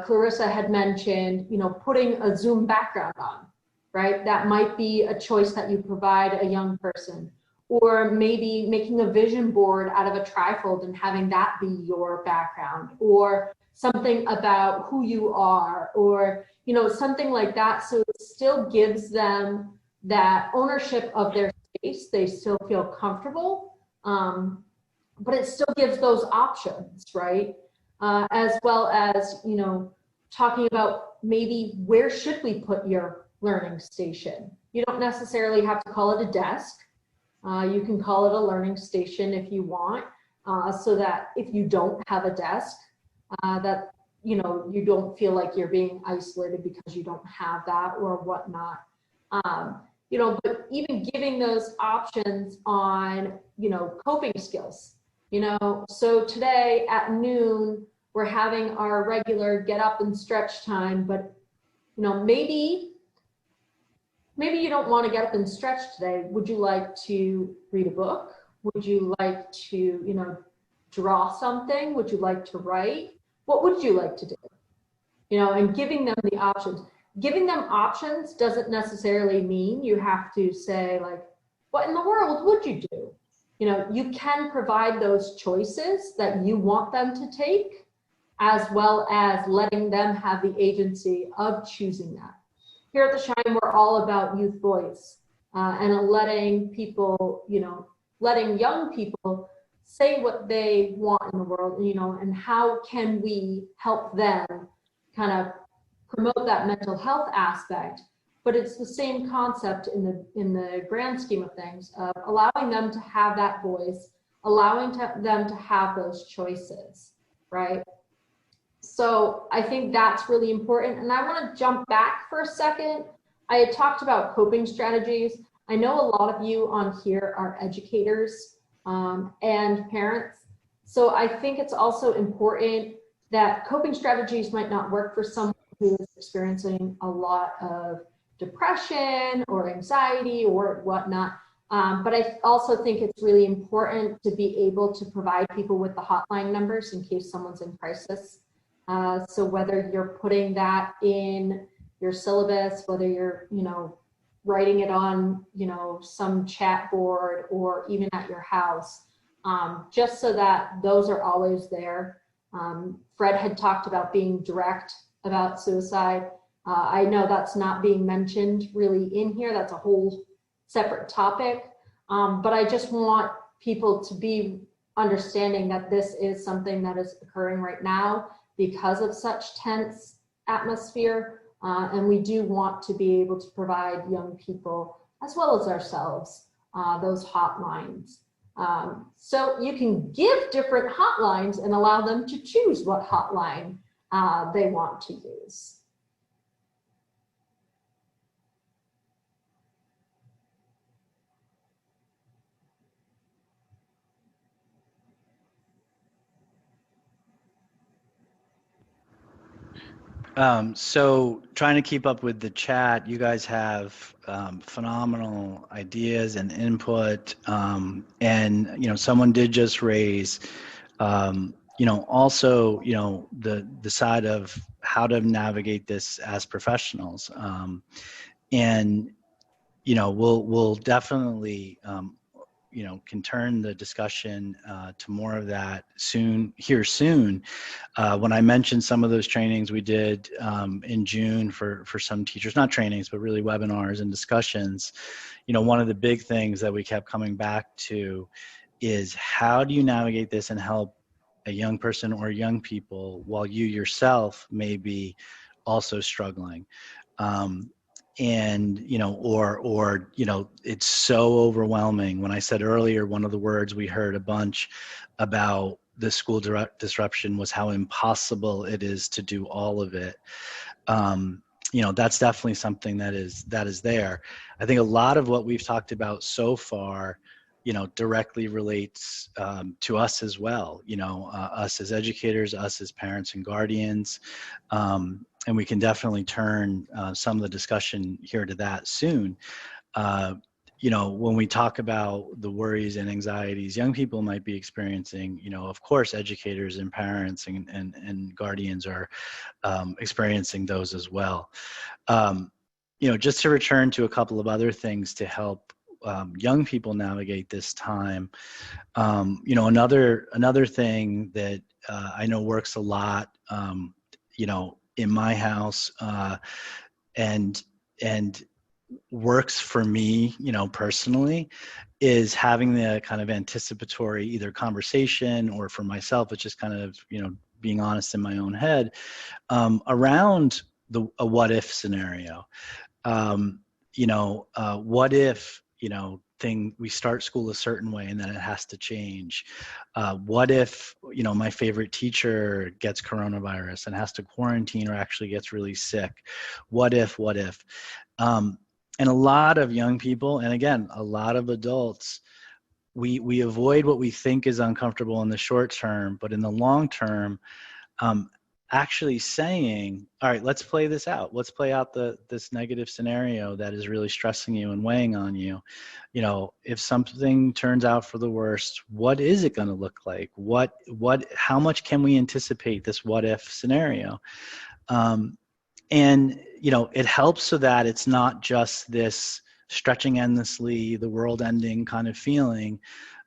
Clarissa had mentioned, putting a Zoom background on, right? That might be a choice that you provide a young person, or maybe making a vision board out of a trifold and having that be your background, or something about who you are, or, something like that. So it still gives them that ownership of their space. They still feel comfortable, but it still gives those options, right? As well as, talking about maybe where should we put your learning station? You don't necessarily have to call it a desk. You can call it a learning station if you want, so that if you don't have a desk, that you don't feel like you're being isolated because you don't have that or whatnot. But even giving those options on, coping skills, so today at noon, we're having our regular get up and stretch time, but, maybe you don't want to get up and stretch today. Would you like to read a book? Would you like to, draw something? Would you like to write? What would you like to do? you know, and giving them the options. Giving them options doesn't necessarily mean you have to say like, what in the world would you do? You know, you can provide those choices that you want them to take, as well as letting them have the agency of choosing that. Here at the Shine, we're all about youth voice and letting people, you know, letting young people say what they want in the world, you know, and how can we help them kind of promote that mental health aspect. But it's the same concept in the grand scheme of things, of allowing them to have that voice, allowing them to have those choices, right? So I think that's really important. And I want to jump back for a second. I had talked about coping strategies. I know a lot of you on here are educators and parents. So I think it's also important that coping strategies might not work for someone who is experiencing a lot of depression or anxiety or whatnot. But I also think it's really important to be able to provide people with the hotline numbers in case someone's in crisis. So whether you're putting that in your syllabus, whether you're, you know, writing it on, you know, some chat board or even at your house, just so that those are always there. Fred had talked about being direct about suicide. I know that's not being mentioned really in here. That's a whole separate topic. But I just want people to be understanding that this is something that is occurring right now because of such tense atmosphere. And we do want to be able to provide young people, as well as ourselves, those hotlines. So you can give different hotlines and allow them to choose what hotline they want to use. So trying to keep up with the chat, you guys have phenomenal ideas and input. And, you know, someone did just raise, you know, also, you know, the side of how to navigate this as professionals. And, you know, we'll definitely, you know, can turn the discussion to more of that soon. When I mentioned some of those trainings we did in June for some teachers, not trainings, but really webinars and discussions, you know, one of the big things that we kept coming back to is how do you navigate this and help a young person or young people while you yourself may be also struggling. And, you know, or, you know, it's so overwhelming. When I said earlier, one of the words we heard a bunch about the school disruption was how impossible it is to do all of it. You know, that's definitely something that is there. I think a lot of what we've talked about so far, you know, directly relates to us as well, you know, us as educators, us as parents and guardians. And we can definitely turn some of the discussion here to that soon. You know, when we talk about the worries and anxieties young people might be experiencing, you know, of course, educators and parents and guardians are experiencing those as well. You know, just to return to a couple of other things to help young people navigate this time. You know, another thing that I know works a lot, you know, in my house, and works for me, you know, personally, is having the kind of anticipatory either conversation, or for myself, it's just kind of, you know, being honest in my own head around a what if scenario. You know, what if, you know, we start school a certain way and then it has to change? What if, you know, my favorite teacher gets coronavirus and has to quarantine or actually gets really sick? What if? And a lot of young people, and again, a lot of adults, we avoid what we think is uncomfortable in the short term, but in the long term, actually saying, all right, let's play this out. Let's play out this negative scenario that is really stressing you and weighing on you. You know, if something turns out for the worst, what is it going to look like? How much can we anticipate this what if scenario? And, it helps so that it's not just this stretching endlessly, the world ending kind of feeling.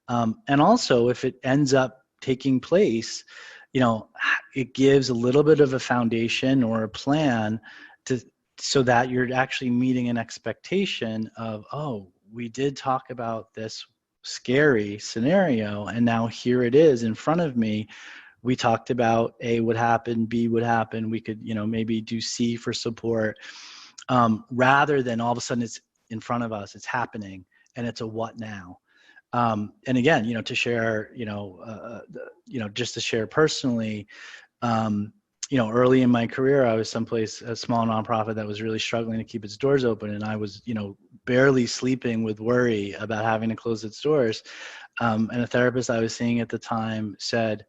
And also, if it ends up taking place, it gives a little bit of a foundation or a plan so that you're actually meeting an expectation of, oh, we did talk about this scary scenario, and now here it is in front of me. We talked about A would happen, B would happen. We could, maybe do C for support, rather than all of a sudden it's in front of us, it's happening, and it's a what now. And again, to share, just to share personally, early in my career, I was someplace, a small nonprofit that was really struggling to keep its doors open. And I was, barely sleeping with worry about having to close its doors. And a therapist I was seeing at the time said,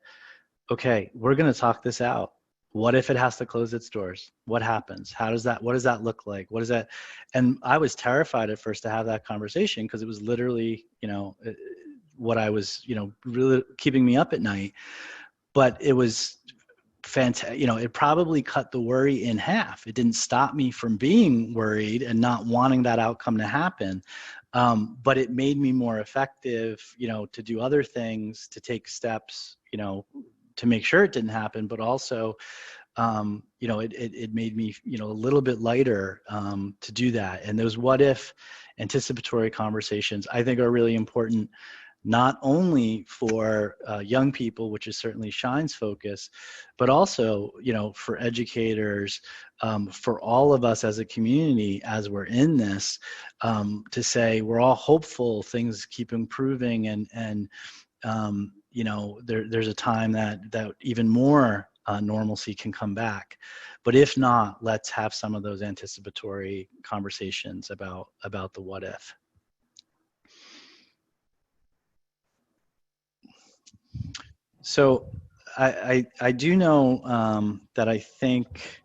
okay, we're going to talk this out. What if it has to close its doors? What happens? What does that look like? What is that? And I was terrified at first to have that conversation, because it was literally, what I was, really keeping me up at night. But it was fantastic. It probably cut the worry in half. It didn't stop me from being worried and not wanting that outcome to happen. But it made me more effective, to do other things, to take steps, to make sure it didn't happen, but also, it made me, a little bit lighter, to do that. And those what if anticipatory conversations, I think, are really important, not only for young people, which is certainly Shine's focus, but also, for educators, for all of us as a community, as we're in this, to say we're all hopeful things keep improving, and there's a time that even more normalcy can come back. But if not, let's have some of those anticipatory conversations about the what if. So I do know that I think,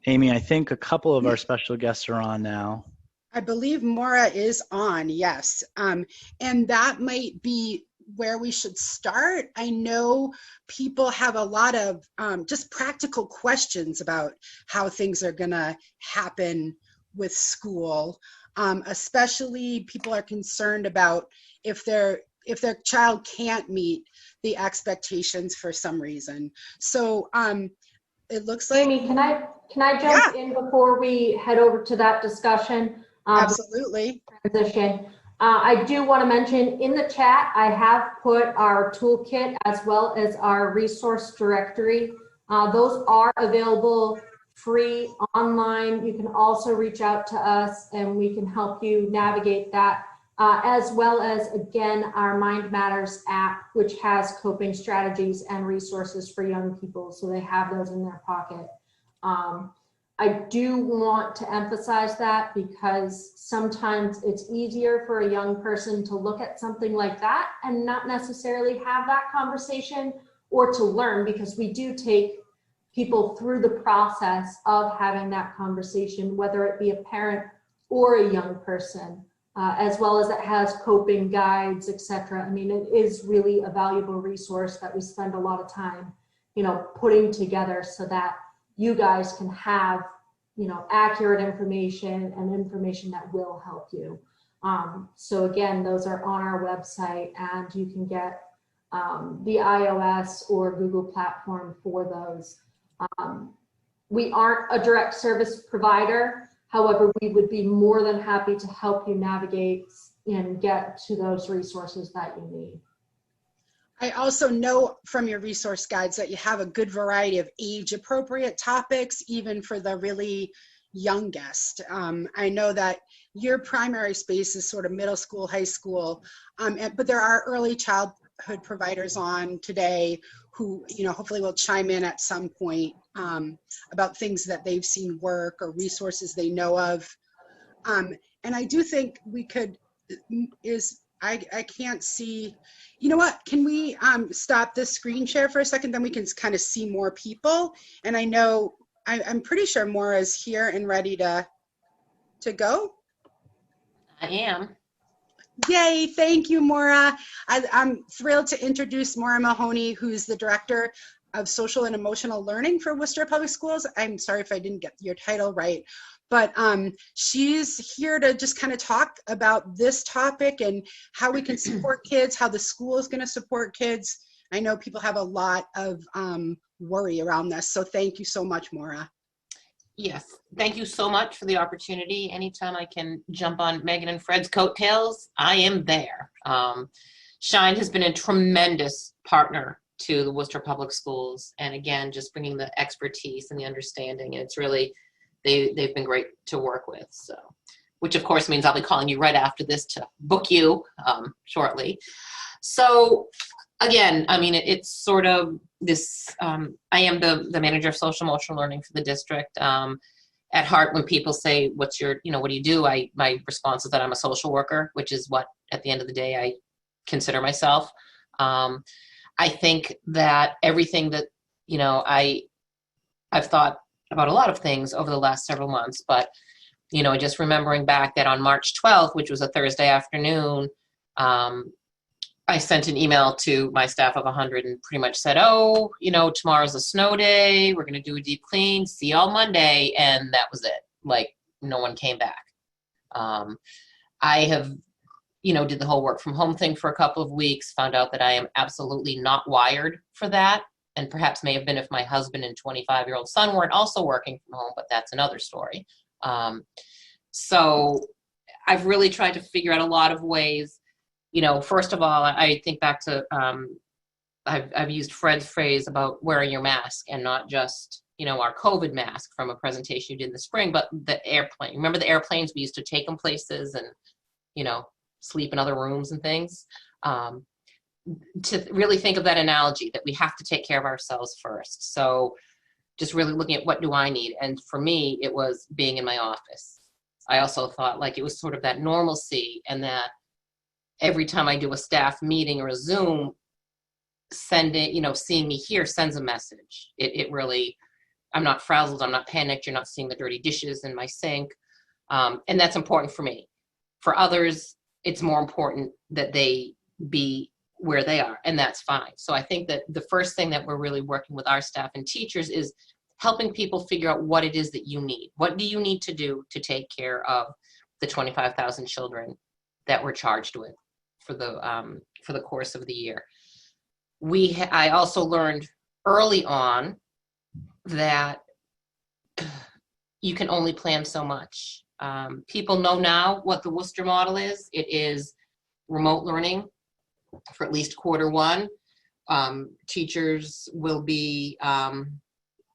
Amy, I think a couple of our special guests are on now. I believe Maura is on, yes. And that might be where we should start. I know people have a lot of just practical questions about how things are gonna happen with school. Especially people are concerned about if their child can't meet the expectations for some reason. So it looks like— Amy, can I jump in before we head over to that discussion? Absolutely. Transition. I do want to mention in the chat, I have put our toolkit as well as our resource directory. Those are available free online. You can also reach out to us and we can help you navigate that, as well as, again, our Mind Matters app, which has coping strategies and resources for young people, so they have those in their pocket. I do want to emphasize that, because sometimes it's easier for a young person to look at something like that and not necessarily have that conversation, or to learn, because we do take people through the process of having that conversation, whether it be a parent or a young person, as well as it has coping guides, etc. I mean, it is really a valuable resource that we spend a lot of time, putting together so that you guys can have, accurate information and information that will help you. So again, those are on our website, and you can get the iOS or Google platform for those. We aren't a direct service provider. However, we would be more than happy to help you navigate and get to those resources that you need. I also know from your resource guides that you have a good variety of age-appropriate topics, even for the really youngest. I know that your primary space is sort of middle school, high school, but there are early childhood providers on today who, hopefully will chime in at some point about things that they've seen work or resources they know of. And I do think we could, I can't see, you know what, can we stop the screen share for a second, then we can kind of see more people. And I know, I'm pretty sure Maura is here and ready to go. I am. Yay, thank you, Maura. I'm thrilled to introduce Maura Mahoney, who's the director of Social and Emotional Learning for Worcester Public Schools. I'm sorry if I didn't get your title right, but she's here to just kind of talk about this topic and how we can support kids, how the school is going to support kids. I know people have a lot of worry around this, so thank you so much, Maura. Yes, thank you so much for the opportunity. Anytime I can jump on Megan and Fred's coattails, I am there. Shine has been a tremendous partner to the Worcester Public Schools, and again, just bringing the expertise and the understanding. And it's really, they've been great to work with. So, which of course means I'll be calling you right after this to book you shortly. So, again, I mean, it's sort of this. I am the manager of social emotional learning for the district. At heart, when people say, "What's your, what do you do?" My response is that I'm a social worker, which is what, at the end of the day, I consider myself. I think that everything that, I've thought about a lot of things over the last several months, but, just remembering back that on March 12th, which was a Thursday afternoon, I sent an email to my staff of 100 and pretty much said, oh, tomorrow's a snow day. We're going to do a deep clean. See y'all Monday. And that was it. Like, no one came back. I have, did the whole work from home thing for a couple of weeks, found out that I am absolutely not wired for that. And perhaps may have been if my husband and 25-year-old son weren't also working from home, but that's another story. So I've really tried to figure out a lot of ways. First of all, I think back to, I've used Fred's phrase about wearing your mask and not just, our COVID mask from a presentation you did in the spring, but the airplane. Remember the airplanes? We used to take them places and, sleep in other rooms and things. To really think of that analogy that we have to take care of ourselves first. So just really looking at what do I need? And for me, it was being in my office. I also thought like it was sort of that normalcy, and that every time I do a staff meeting or a Zoom, seeing me here sends a message. It really, I'm not frazzled, I'm not panicked, you're not seeing the dirty dishes in my sink. And that's important for me. For others, it's more important that they be where they are, and that's fine. So I think that the first thing that we're really working with our staff and teachers is helping people figure out what it is that you need. What do you need to do to take care of the 25,000 children that we're charged with for the course of the year? I also learned early on that you can only plan so much. People know now what the Worcester model is. It is remote learning for at least Q1. Teachers will be, and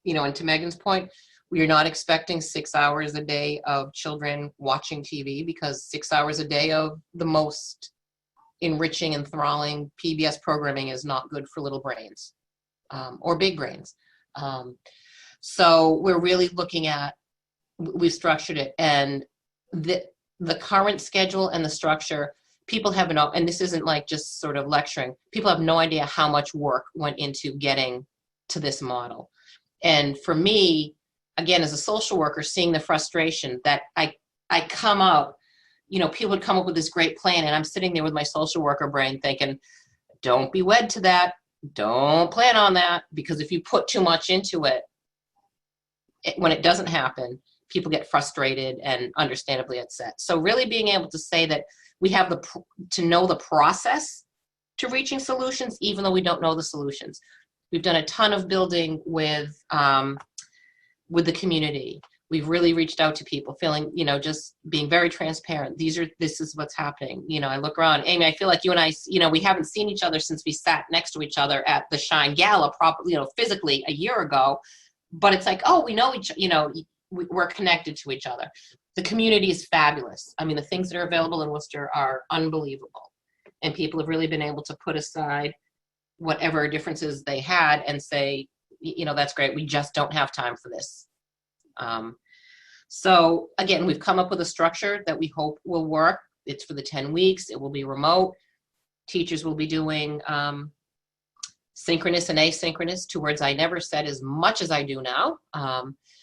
to Megan's point, we are not expecting 6 hours a day of children watching TV, because 6 hours a day of the most enriching, enthralling PBS programming is not good for little brains or big brains. So we're really looking at, we've structured it, and the current schedule and the structure, people have no, and this isn't like just sort of lecturing, people have no idea how much work went into getting to this model. And for me, again, as a social worker, seeing the frustration that I come out, people would come up with this great plan, and I'm sitting there with my social worker brain thinking, don't be wed to that, don't plan on that, because if you put too much into it, when it doesn't happen, people get frustrated and understandably upset. So really being able to say that we have to know the process to reaching solutions, even though we don't know the solutions. We've done a ton of building with the community. We've really reached out to people, feeling, just being very transparent. This is what's happening. I look around, Amy, I feel like you and I, we haven't seen each other since we sat next to each other at the Shine Gala, physically a year ago. But it's like, oh, we know we're connected to each other. The community is fabulous. I mean, the things that are available in Worcester are unbelievable. And people have really been able to put aside whatever differences they had and say, that's great. We just don't have time for this. So again, we've come up with a structure that we hope will work. It's for the 10 weeks. It will be remote. Teachers will be doing synchronous and asynchronous, two words I never said as much as I do now.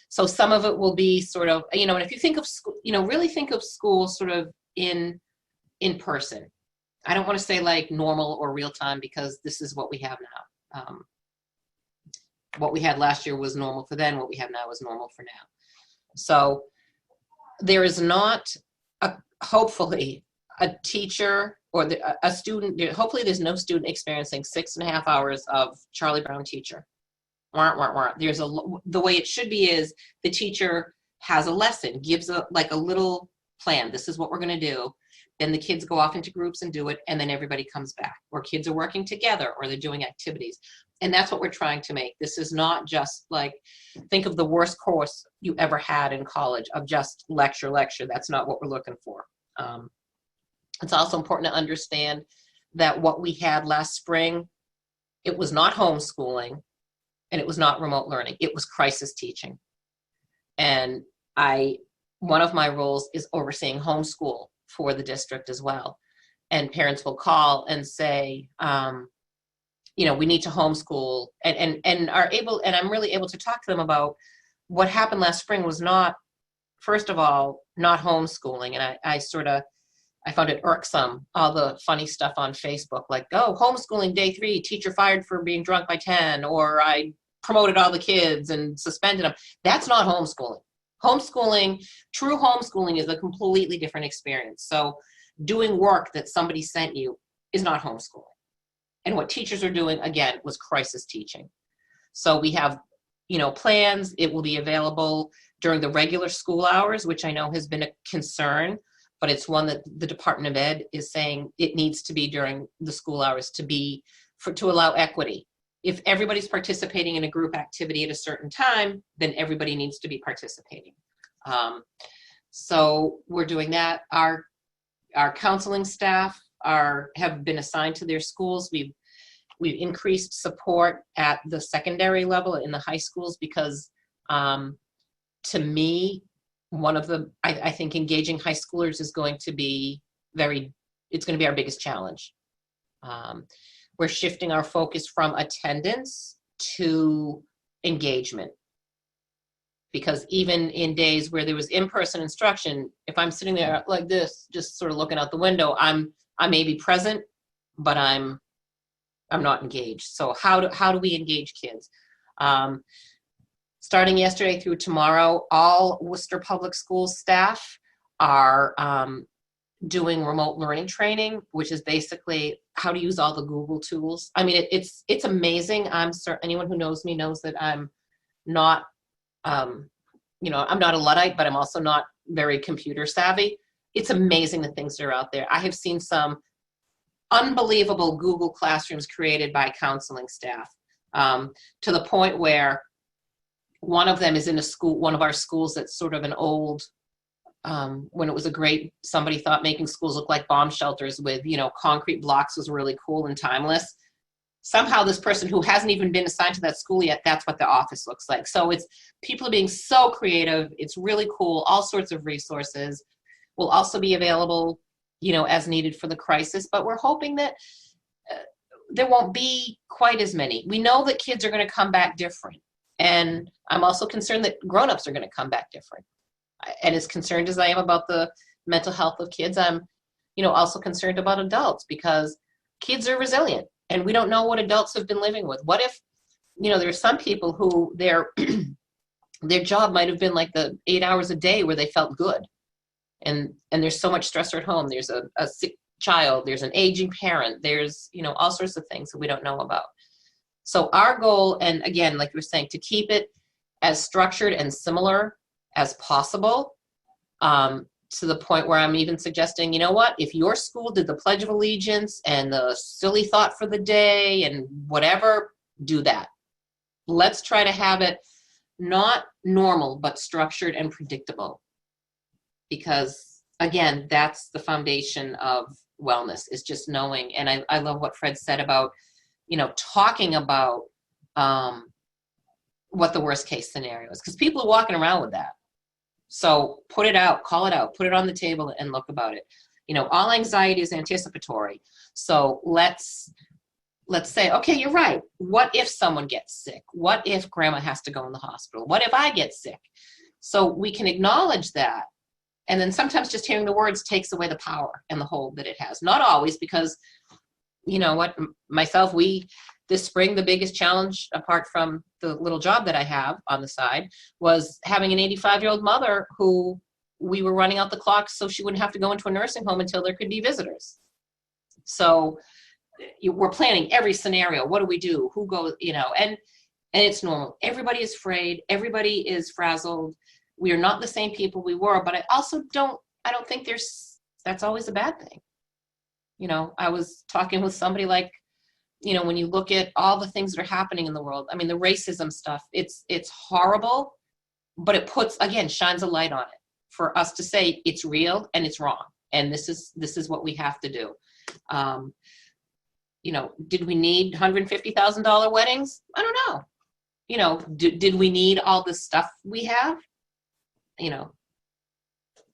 So some of it will be sort of, and if you think of school, really think of school sort of in person. I don't want to say like normal or real time, because this is what we have now. what we had last year was normal for then, what we have now is normal for now. So there is not, hopefully, a teacher or a student, hopefully there's no student experiencing 6.5 hours of Charlie Brown teacher. There's the way it should be is the teacher has a lesson, gives a little plan. This is what we're going to do. Then the kids go off into groups and do it, and then everybody comes back, or kids are working together, or they're doing activities. And that's what we're trying to make. This is not just like, think of the worst course you ever had in college of just lecture. That's not what we're looking for. It's also important to understand that what we had last spring, it was not homeschooling and it was not remote learning. It was crisis teaching. And one of my roles is overseeing homeschool for the district as well. And parents will call and say, we need to homeschool and are able, and I'm really able to talk to them about what happened last spring was not, first of all, not homeschooling. And I found it irksome, all the funny stuff on Facebook, like, oh, homeschooling day 3, teacher fired for being drunk by 10, or I promoted all the kids and suspended them. That's not homeschooling. True homeschooling is a completely different experience. So doing work that somebody sent you is not homeschooling. And what teachers are doing, again, was crisis teaching. So we have, plans. It will be available during the regular school hours, which I know has been a concern, but it's one that the Department of Ed is saying it needs to be during the school hours to allow equity. If everybody's participating in a group activity at a certain time, then everybody needs to be participating. So we're doing that. Our counseling staff have been assigned to their schools. We've increased support at the secondary level in the high schools because, to me, I think engaging high schoolers is going to be it's going to be our biggest challenge. We're shifting our focus from attendance to engagement. Because even in days where there was in-person instruction, if I'm sitting there like this, just sort of looking out the window, I may be present, but I'm not engaged. So how do we engage kids? Starting yesterday through tomorrow, all Worcester Public Schools staff are doing remote learning training, which is basically how to use all the Google tools. I mean, it's amazing. I'm certain anyone who knows me knows that I'm not, I'm not a Luddite, but I'm also not very computer savvy. It's amazing the things that are out there. I have seen some unbelievable Google classrooms created by counseling staff, to the point where one of them is in one of our schools that's sort of an old, when it was somebody thought making schools look like bomb shelters with, concrete blocks was really cool and timeless. Somehow this person who hasn't even been assigned to that school yet, that's what the office looks like. So people are being so creative. It's really cool. All sorts of resources will also be available, as needed for the crisis. But we're hoping that there won't be quite as many. We know that kids are going to come back different. And I'm also concerned that grownups are going to come back different. And as concerned as I am about the mental health of kids, I'm, also concerned about adults, because kids are resilient. And we don't know what adults have been living with. What if, there are some people who their job might have been like the 8 hours a day where they felt good. And there's so much stressor at home. There's a sick child. There's an aging parent. There's, all sorts of things that we don't know about. So our goal, and again, like you were saying, to keep it as structured and similar as possible, to the point where I'm even suggesting, if your school did the Pledge of Allegiance and the silly thought for the day and whatever, do that. Let's try to have it not normal, but structured and predictable. Because, again, that's the foundation of wellness, is just knowing. And I love what Fred said about, talking about what the worst case scenario is, because people are walking around with that. So put it out, call it out, put it on the table and look about it. All anxiety is anticipatory. So let's say, okay, you're right. What if someone gets sick? What if grandma has to go in the hospital? What if I get sick? So we can acknowledge that. And then sometimes just hearing the words takes away the power and the hold that it has. Not always, because you know what, myself, this spring, the biggest challenge, apart from the little job that I have on the side, was having an 85-year-old mother who we were running out the clock so she wouldn't have to go into a nursing home until there could be visitors. So we're planning every scenario. What do we do? Who goes, you know, and it's normal. Everybody is afraid. Everybody is frazzled. We are not the same people we were, but I don't think that's always a bad thing. You know, I was talking with somebody like, you know, when you look at all the things that are happening in the world, I mean, the racism stuff, it's horrible, but it shines a light on it for us to say it's real and it's wrong. And this is what we have to do. You know, did we need $150,000 weddings? I don't know. You know, did we need all the stuff we have? You know,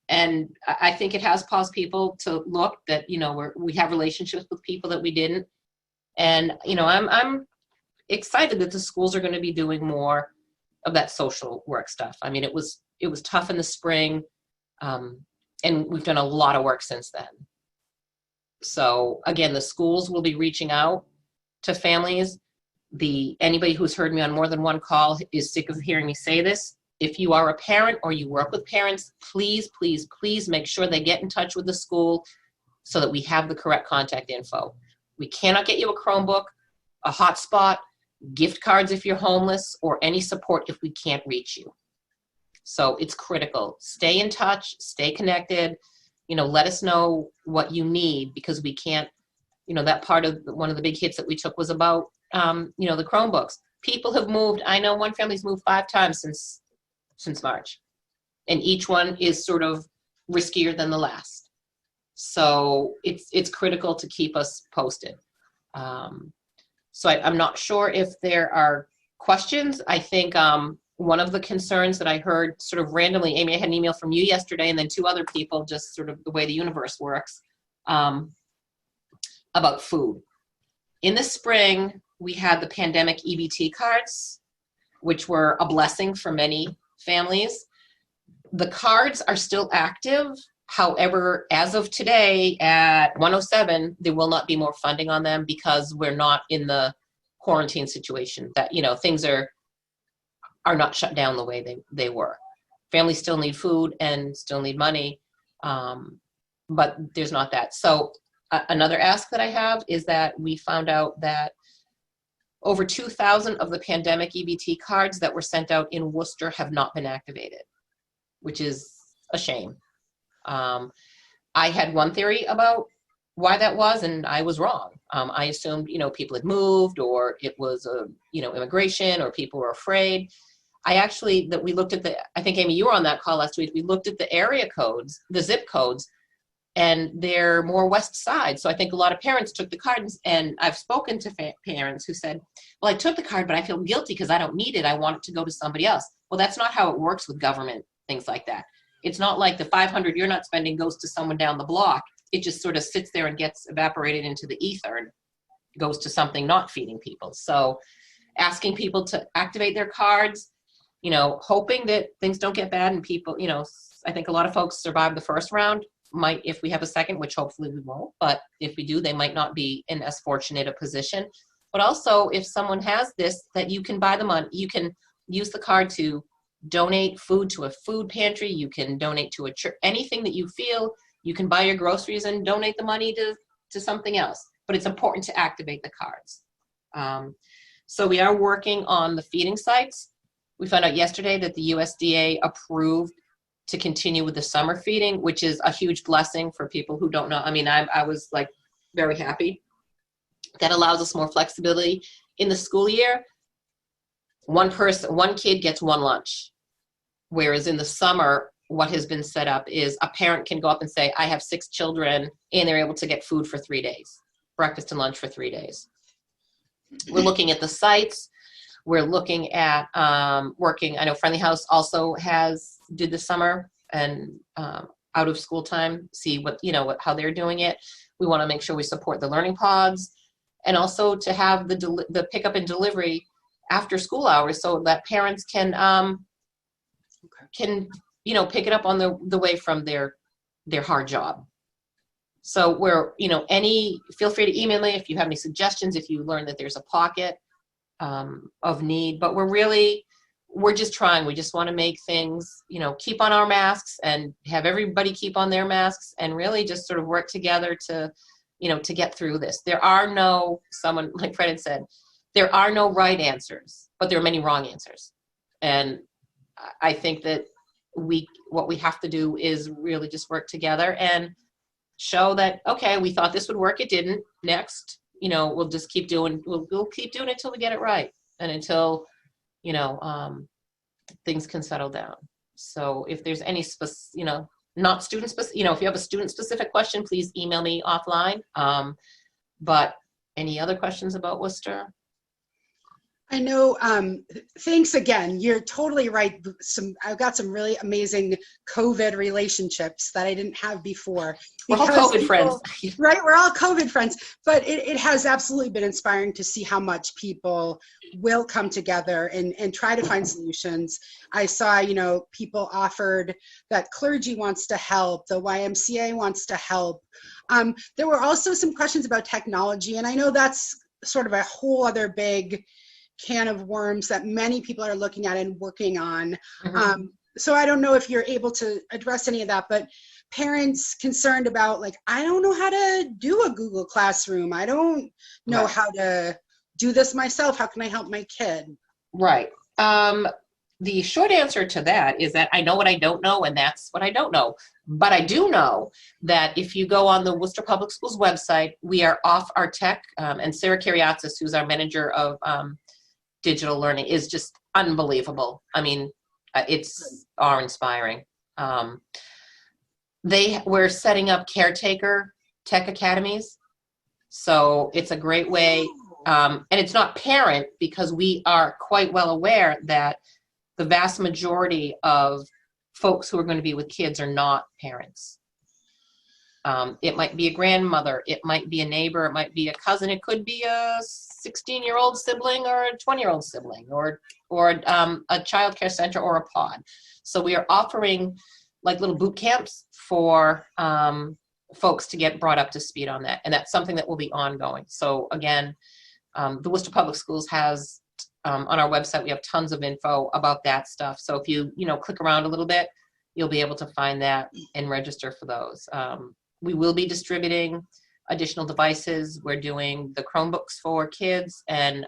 and I think it has caused people to look that, you know, we have relationships with people that we didn't. And, you know, I'm excited that the schools are going to be doing more of that social work stuff. I mean, it was tough in the spring, and we've done a lot of work since then. So again, the schools will be reaching out to families. Anybody who's heard me on more than one call is sick of hearing me say this. If you are a parent or you work with parents, please, please, please make sure they get in touch with the school so that we have the correct contact info. We cannot get you a Chromebook, a hotspot, gift cards if you're homeless, or any support if we can't reach you. So it's critical. Stay in touch, stay connected, you know, let us know what you need, because we can't, you know, that part of one of the big hits that we took was about, you know, the Chromebooks. People have moved. I know one family's moved 5 times since March, and each one is sort of riskier than the last. So it's critical to keep us posted. So I'm not sure if there are questions. I think one of the concerns that I heard sort of randomly, Amy, I had an email from you yesterday, and then 2 other people, just sort of the way the universe works, about food. In the spring, we had the pandemic EBT cards, which were a blessing for many families. The cards are still active. However, as of today at 1:07, there will not be more funding on them because we're not in the quarantine situation that, you know, things are not shut down the way they were. Families still need food and still need money, but there's not that. So another ask that I have is that we found out that over 2,000 of the pandemic EBT cards that were sent out in Worcester have not been activated, which is a shame. I had one theory about why that was, and I was wrong. I assumed, you know, people had moved, or it was immigration, or people were afraid. We looked at I think, Amy, you were on that call last week. We looked at the area codes, the zip codes, and they're more west side. So I think a lot of parents took the cards, and I've spoken to parents who said, well, I took the card, but I feel guilty because I don't need it. I want it to go to somebody else. Well, that's not how it works with government, things like that. It's not like the $500 you're not spending goes to someone down the block. It just sort of sits there and gets evaporated into the ether and goes to something not feeding people. So asking people to activate their cards, you know, hoping that things don't get bad and people, you know, I think a lot of folks survive the first round, might, if we have a second, which hopefully we won't, but if we do, they might not be in as fortunate a position. But also, if someone has this, that you can buy them on, you can use the card to donate food to a food pantry, you can donate to a church, anything that you feel, you can buy your groceries and donate the money to something else. But it's important to activate the cards. So we are working on the feeding sites. We found out yesterday that the USDA approved to continue with the summer feeding, which is a huge blessing for people who don't know. I mean, I was like very happy. That allows us more flexibility. In the school year, one kid gets 1 lunch. Whereas in the summer, what has been set up is a parent can go up and say, I have 6 children, and they're able to get food for 3 days, breakfast and lunch for 3 days. We're looking at the sites. We're looking at working. I know Friendly House also did the summer and out of school time, see how they're doing it. We want to make sure we support the learning pods, and also to have the pickup and delivery after school hours, so that parents can pick it up on the way from their hard job. So feel free to email me if you have any suggestions, if you learn that there's a pocket of need, but we're just trying. We just want to make things, keep on our masks and have everybody keep on their masks and really just sort of work together to get through this. Someone like Fred had said, there are no right answers, but there are many wrong answers. And I think that what we have to do is really just work together and show that, okay, we thought this would work. It didn't. Next, we'll just keep doing, we'll keep doing it until we get it right. And until, things can settle down. So if there's any not student specific, if you have a student specific question, please email me offline. But any other questions about Worcester? I know, thanks again. You're totally right. I've got some really amazing COVID relationships that I didn't have before. We're all COVID friends. Right, we're all COVID friends. But it has absolutely been inspiring to see how much people will come together and try to find solutions. I saw, people offered that clergy wants to help, the YMCA wants to help. There were also some questions about technology, and I know that's sort of a whole other big can of worms that many people are looking at and working on. Mm-hmm. So I don't know if you're able to address any of that, but parents concerned about, like, I don't know how to do a Google Classroom. I don't know how to do this myself. How can I help my kid? Right. The short answer to that is that I know what I don't know, and that's what I don't know. But I do know that if you go on the Worcester Public Schools website, we are off our tech, and Sarah Kiriatsis, who's our manager of digital learning, is just unbelievable. I mean, it's awe-inspiring. We're setting up caretaker tech academies. So it's a great way, and it's not parent, because we are quite well aware that the vast majority of folks who are going to be with kids are not parents. It might be a grandmother, it might be a neighbor, it might be a cousin, it could be a 16-year-old sibling or a 20-year-old sibling, or a child care center or a pod. So we are offering like little boot camps for folks to get brought up to speed on that, and that's something that will be ongoing. So again, the Worcester Public Schools has on our website, we have tons of info about that stuff. So if you click around a little bit, you'll be able to find that and register for those. We will be distributing additional devices. We're doing the Chromebooks for kids and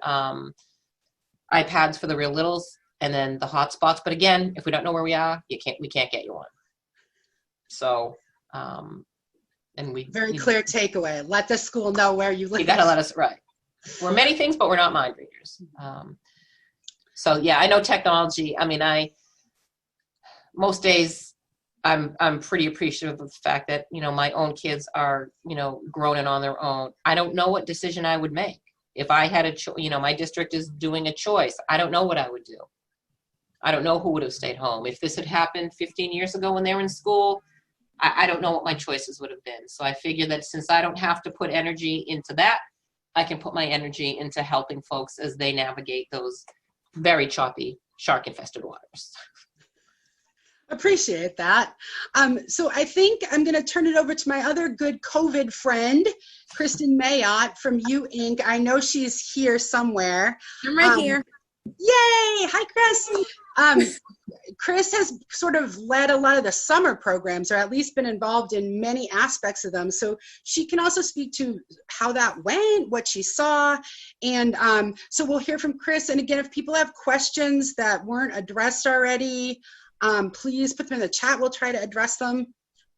iPads for the real littles, and then the hotspots. But again, if we don't know where we are, we can't get you one. So, and we very clear takeaway. Let the school know where you live. You gotta let us, right. We're many things, but we're not mind readers. So yeah, I know technology. I mean, most days I'm pretty appreciative of the fact that, my own kids are, grown and on their own. I don't know what decision I would make. If I had my district is doing a choice, I don't know what I would do. I don't know who would have stayed home. If this had happened 15 years ago when they were in school, I don't know what my choices would have been. So I figured that since I don't have to put energy into that, I can put my energy into helping folks as they navigate those very choppy, shark-infested waters. Appreciate that. So I think I'm going to turn it over to my other good COVID friend, Kristen Mayotte from U Inc. I know she's here somewhere. I'm right here. Yay! Hi, Chris. Chris has sort of led a lot of the summer programs, or at least been involved in many aspects of them. So she can also speak to how that went, what she saw. And so we'll hear from Chris. And again, if people have questions that weren't addressed already, please put them in the chat. We'll try to address them,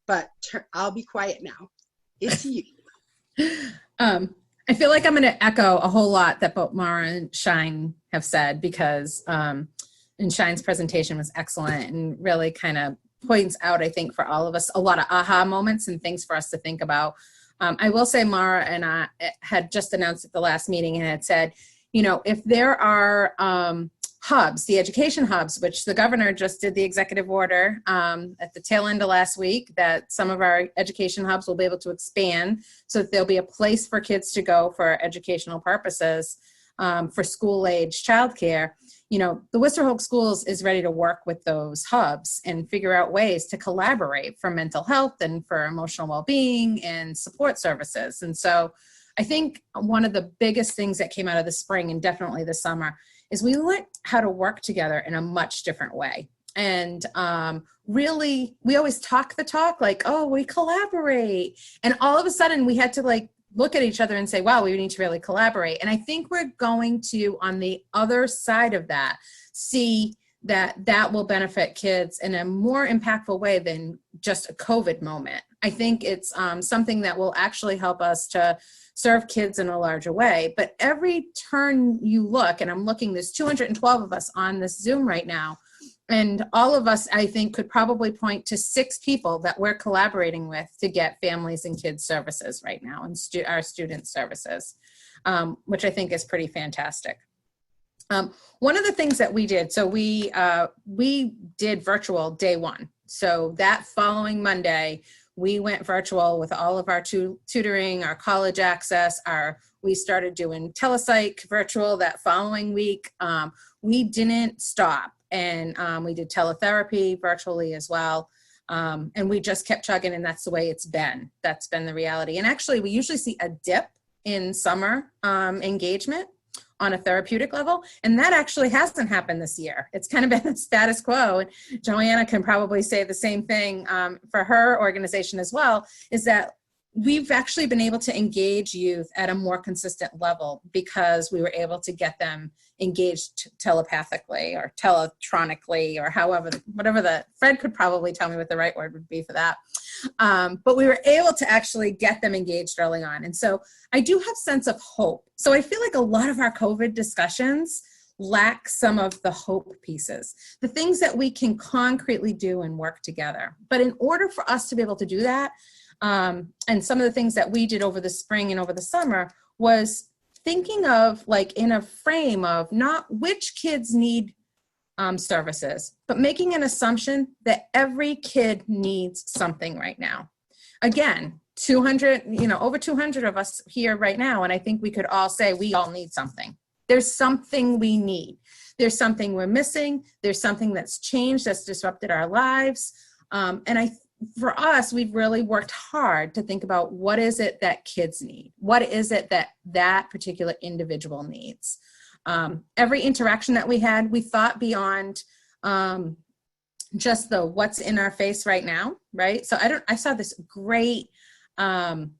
but I'll be quiet now. It's you. I feel like I'm going to echo a whole lot that both Maura and Shine have said, because and Shine's presentation was excellent and really kind of points out, I think, for all of us, a lot of aha moments and things for us to think about. I will say Maura and I had just announced at the last meeting and had said, if there are hubs, the education hubs, which the governor just did the executive order at the tail end of last week, that some of our education hubs will be able to expand so that there'll be a place for kids to go for educational purposes. for school-age childcare, you know, the Worcester Hope Schools is ready to work with those hubs and figure out ways to collaborate for mental health and for emotional well-being and support services. And so I think one of the biggest things that came out of the spring and definitely the summer is we learned how to work together in a much different way. And really, we always talk the talk like, oh, we collaborate. And all of a sudden we had to like look at each other and say, wow, we need to really collaborate. And I think we're going to, on the other side of that, see that that will benefit kids in a more impactful way than just a COVID moment. I think it's something that will actually help us to serve kids in a larger way. But every turn you look, and I'm looking, there's 212 of us on this Zoom right now, and all of us, I think, could probably point to 6 people that we're collaborating with to get families and kids services right now, and our student services, which I think is pretty fantastic. One of the things that we did, so we did virtual day 1. So that following Monday, we went virtual with all of our tutoring, our college access, we started doing telepsych virtual that following week. We didn't stop, and we did teletherapy virtually as well. And we just kept chugging, and that's the way it's been. That's been the reality. And actually, we usually see a dip in summer engagement on a therapeutic level, and that actually hasn't happened this year. It's kind of been the status quo. And Joanna can probably say the same thing for her organization as well, is that we've actually been able to engage youth at a more consistent level because we were able to get them engaged telepathically or teletronically or whatever Fred could probably tell me what the right word would be for that. But we were able to actually get them engaged early on. And so I do have sense of hope. So I feel like a lot of our COVID discussions lack some of the hope pieces, the things that we can concretely do and work together. But in order for us to be able to do that, and some of the things that we did over the spring and over the summer was thinking of like in a frame of not which kids need services, but making an assumption that every kid needs something right now. Again, 200, over 200 of us here right now, and I think we could all say we all need something. There's something we need. There's something we're missing. There's something that's changed, that's disrupted our lives. For us, we've really worked hard to think about what is it that kids need? What is it that particular individual needs? Every interaction that we had, we thought beyond just the what's in our face right now, right? So I saw this great meme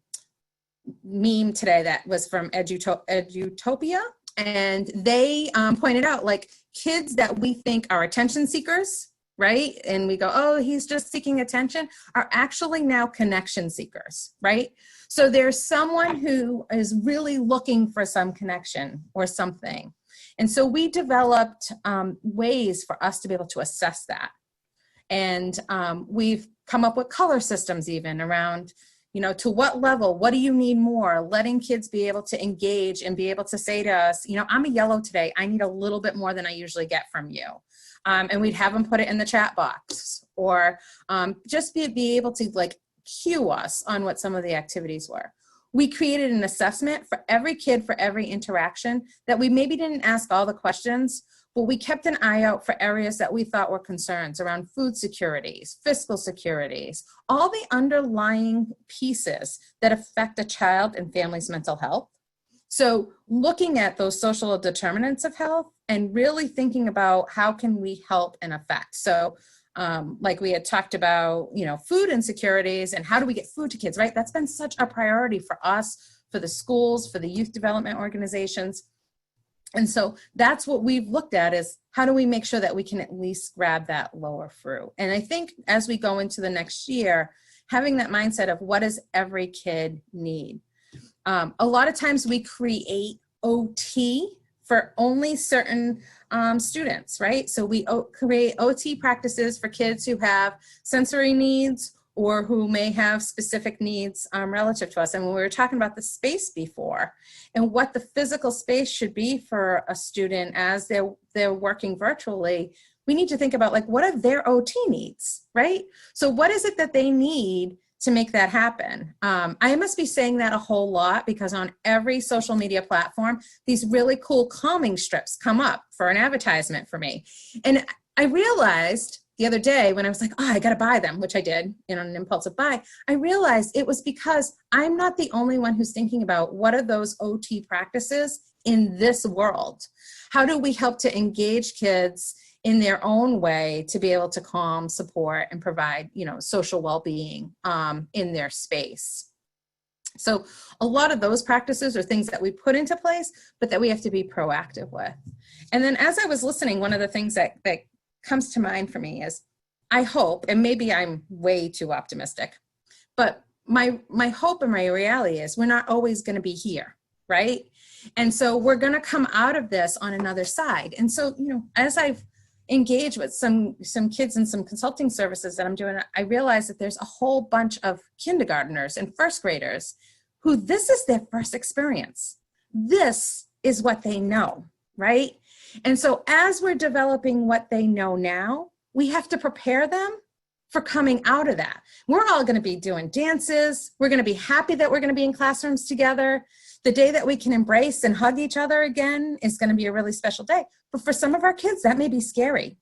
today that was from Edutopia, and they pointed out like kids that we think are attention seekers, right? And we go, oh, he's just seeking attention, are actually now connection seekers, right? So there's someone who is really looking for some connection or something. And so we developed ways for us to be able to assess that. And we've come up with color systems even around, to what level, what do you need more? Letting kids be able to engage and be able to say to us, I'm a yellow today. I need a little bit more than I usually get from you. And we'd have them put it in the chat box, or just be able to like cue us on what some of the activities were. We created an assessment for every kid for every interaction that we maybe didn't ask all the questions, but we kept an eye out for areas that we thought were concerns around food securities, fiscal securities, all the underlying pieces that affect a child and family's mental health. So looking at those social determinants of health and really thinking about how can we help and affect. So like we had talked about, food insecurities and how do we get food to kids, right? That's been such a priority for us, for the schools, for the youth development organizations. And so that's what we've looked at is how do we make sure that we can at least grab that lower fruit? And I think as we go into the next year, having that mindset of what does every kid need? A lot of times we create OT for only certain students, right? So we create OT practices for kids who have sensory needs or who may have specific needs relative to us. And when we were talking about the space before and what the physical space should be for a student as they're working virtually, we need to think about like, what are their OT needs, right? So what is it that they need to make that happen. I must be saying that a whole lot because on every social media platform, these really cool calming strips come up for an advertisement for me. And I realized the other day when I was like, oh, I got to buy them, which I did, you know, an impulsive buy. I realized it was because I'm not the only one who's thinking about what are those OT practices in this world? How do we help to engage kids in their own way to be able to calm, support, and provide, you know, social well-being in their space? So a lot of those practices are things that we put into place, but that we have to be proactive with. And then as I was listening, one of the things that comes to mind for me is, I hope, and maybe I'm way too optimistic, but my hope and my reality is we're not always going to be here, right? And so we're going to come out of this on another side. And so, you know, as I've engaged with some kids and some consulting services that I'm doing, I realize that there's a whole bunch of kindergartners and first graders who this is their first experience. This is what they know, right? And so as we're developing what they know now, we have to prepare them for coming out of that. We're all going to be doing dances. We're going to be happy that we're going to be in classrooms together. The day that we can embrace and hug each other again is going to be a really special day. But for some of our kids, that may be scary.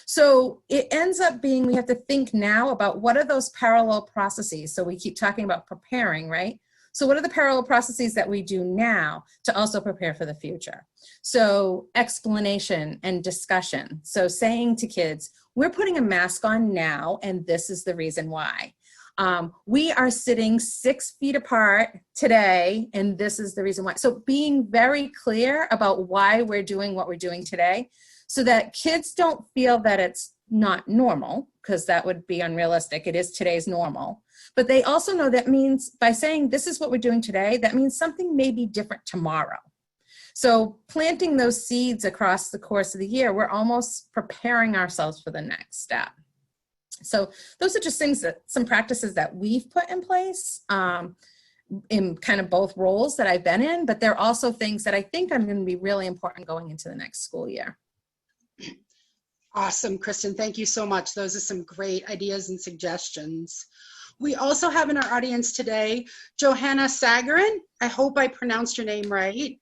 So it ends up being, we have to think now about what are those parallel processes. So we keep talking about preparing, right? So what are the parallel processes that we do now to also prepare for the future? So explanation and discussion. So saying to kids, we're putting a mask on now, and this is the reason why. We are sitting 6 feet apart today, and this is the reason why. So being very clear about why we're doing what we're doing today so that kids don't feel that it's not normal, because that would be unrealistic. It is today's normal. But they also know that means by saying this is what we're doing today, that means something may be different tomorrow. So planting those seeds across the course of the year, we're almost preparing ourselves for the next step. So those are just things that, some practices that we've put in place in kind of both roles that I've been in, but they're also things that I think are going to be really important going into the next school year. Awesome, Kristen. Thank you so much. Those are some great ideas and suggestions. We also have in our audience today, Johanna Sagarin. I hope I pronounced your name right.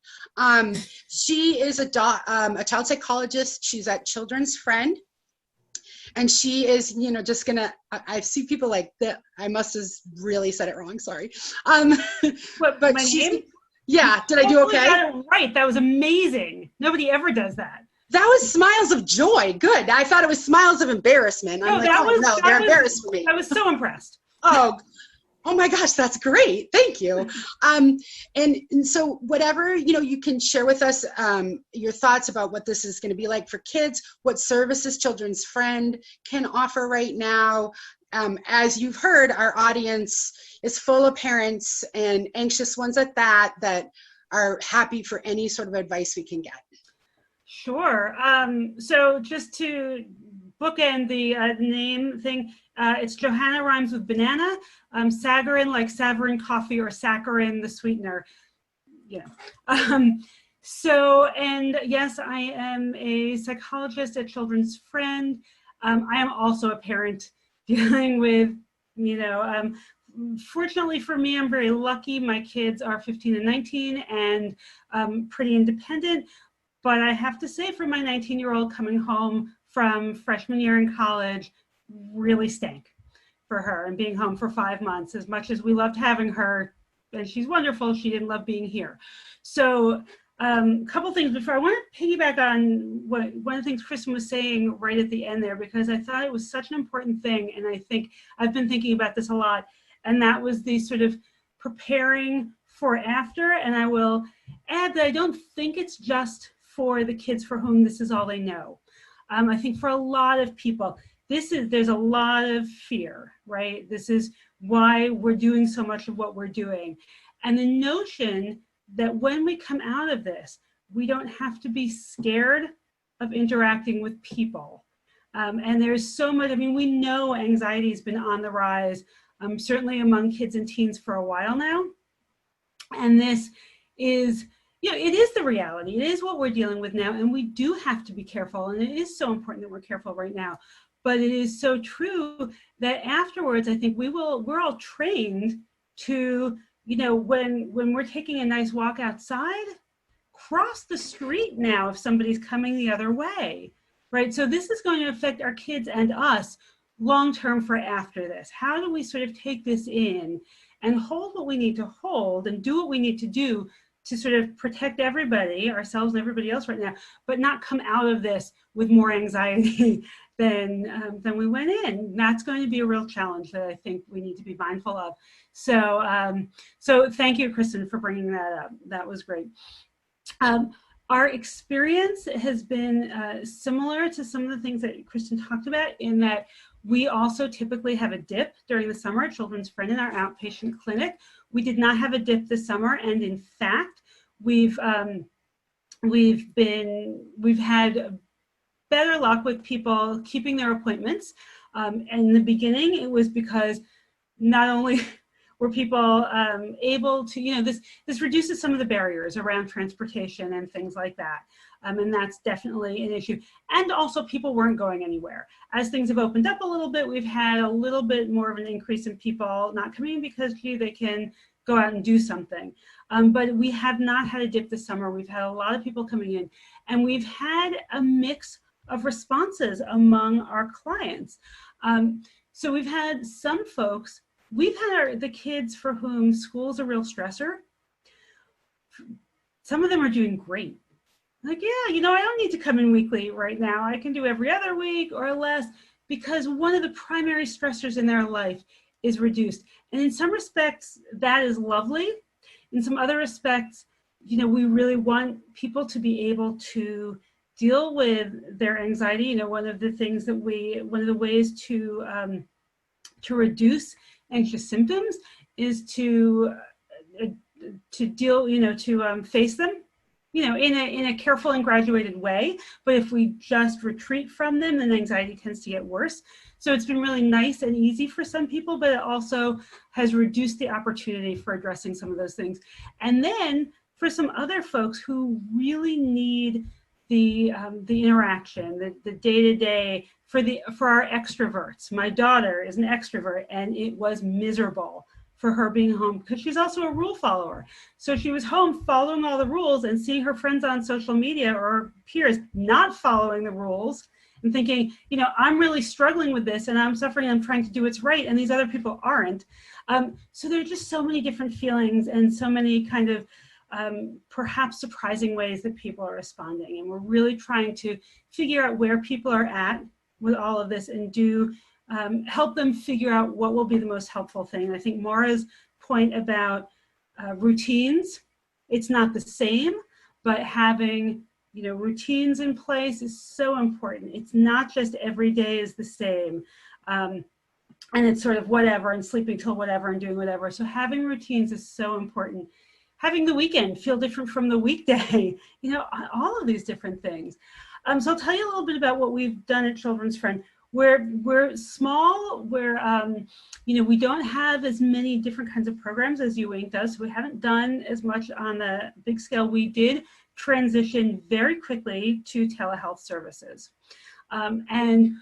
She is a child psychologist. She's at Children's Friend. And she is, you know, just gonna, I see people like that. I must have really said it wrong, sorry. What, but my she's, name? Yeah, did I do okay? You got it right, that was amazing. Nobody ever does that. That was smiles of joy, good. I thought it was smiles of embarrassment. I'm like, oh no, they're embarrassed for me. I was so impressed. Oh my gosh, that's great. Thank you. And so whatever, you know, you can share with us your thoughts about what this is going to be like for kids, what services Children's Friend can offer right now. As you've heard, our audience is full of parents and anxious ones at that are happy for any sort of advice we can get. Sure. So just to bookend the name thing, it's Johanna rhymes with banana, saccharin like savarin coffee or saccharin, the sweetener. Yeah. So, and yes, I am a psychologist at Children's Friend. I am also a parent dealing with, you know, fortunately for me, I'm very lucky. My kids are 15 and 19 and pretty independent. But I have to say, for my 19-year-old coming home from freshman year in college, really stank for her, and being home for 5 months. As much as we loved having her, and she's wonderful, she didn't love being here. So a couple things before, I want to piggyback on what one of the things Kristen was saying right at the end there, because I thought it was such an important thing, and I think I've been thinking about this a lot, and that was the sort of preparing for after. And I will add that I don't think it's just for the kids for whom this is all they know. I think for a lot of people, there's a lot of fear, right? This is why we're doing so much of what we're doing. And the notion that when we come out of this, we don't have to be scared of interacting with people. And there's so much, I mean, we know anxiety has been on the rise, certainly among kids and teens for a while now. And this is, you know, it is the reality. It is what we're dealing with now, and we do have to be careful, and it is so important that we're careful right now. but it is so true that afterwards, I think we're all trained to, when we're taking a nice walk outside, cross the street now if somebody's coming the other way, right? So this is going to affect our kids and us long-term for after this. How do we sort of take this in and hold what we need to hold and do what we need to do to sort of protect everybody, ourselves and everybody else right now, but not come out of this with more anxiety than we went in. That's going to be a real challenge that I think we need to be mindful of. So, so thank you, Kristen, for bringing that up. That was great. Our experience has been similar to some of the things that Kristen talked about, in that we also typically have a dip during the summer at Children's Friend in our outpatient clinic. We did not have a dip this summer, and in fact, we've had better luck with people keeping their appointments. And in the beginning, it was because not only were people able to, this reduces some of the barriers around transportation and things like that. And that's definitely an issue. And also people weren't going anywhere. As things have opened up a little bit, we've had a little bit more of an increase in people not coming because, gee, they can go out and do something. But we have not had a dip this summer. We've had a lot of people coming in, and we've had a mix of responses among our clients. So we've had some folks, we've had the kids for whom school's a real stressor. Some of them are doing great. Like, yeah, I don't need to come in weekly right now. I can do every other week or less, because one of the primary stressors in their life is reduced. And in some respects, that is lovely. In some other respects, we really want people to be able to deal with their anxiety. One of the ways to reduce anxious symptoms is to deal, to face them, in a careful and graduated way. But if we just retreat from them, then anxiety tends to get worse. So it's been really nice and easy for some people, but it also has reduced the opportunity for addressing some of those things. And then for some other folks who really need the interaction, the day-to-day, for our extroverts. My daughter is an extrovert, and it was miserable for her being home because she's also a rule follower. So she was home following all the rules and seeing her friends on social media or peers not following the rules and thinking, I'm really struggling with this and I'm suffering, I'm trying to do what's right, and these other people aren't. So there are just so many different feelings and so many kind of perhaps surprising ways that people are responding. And we're really trying to figure out where people are at with all of this and help them figure out what will be the most helpful thing. I think Maura's point about routines, it's not the same, but having routines in place is so important. It's not just every day is the same, and it's sort of whatever, and sleeping till whatever and doing whatever. So having routines is so important. Having the weekend feel different from the weekday, all of these different things. So I'll tell you a little bit about what we've done at Children's Friend. We're small, we don't have as many different kinds of programs as UWINK does, so we haven't done as much on the big scale. We did transition very quickly to telehealth services. And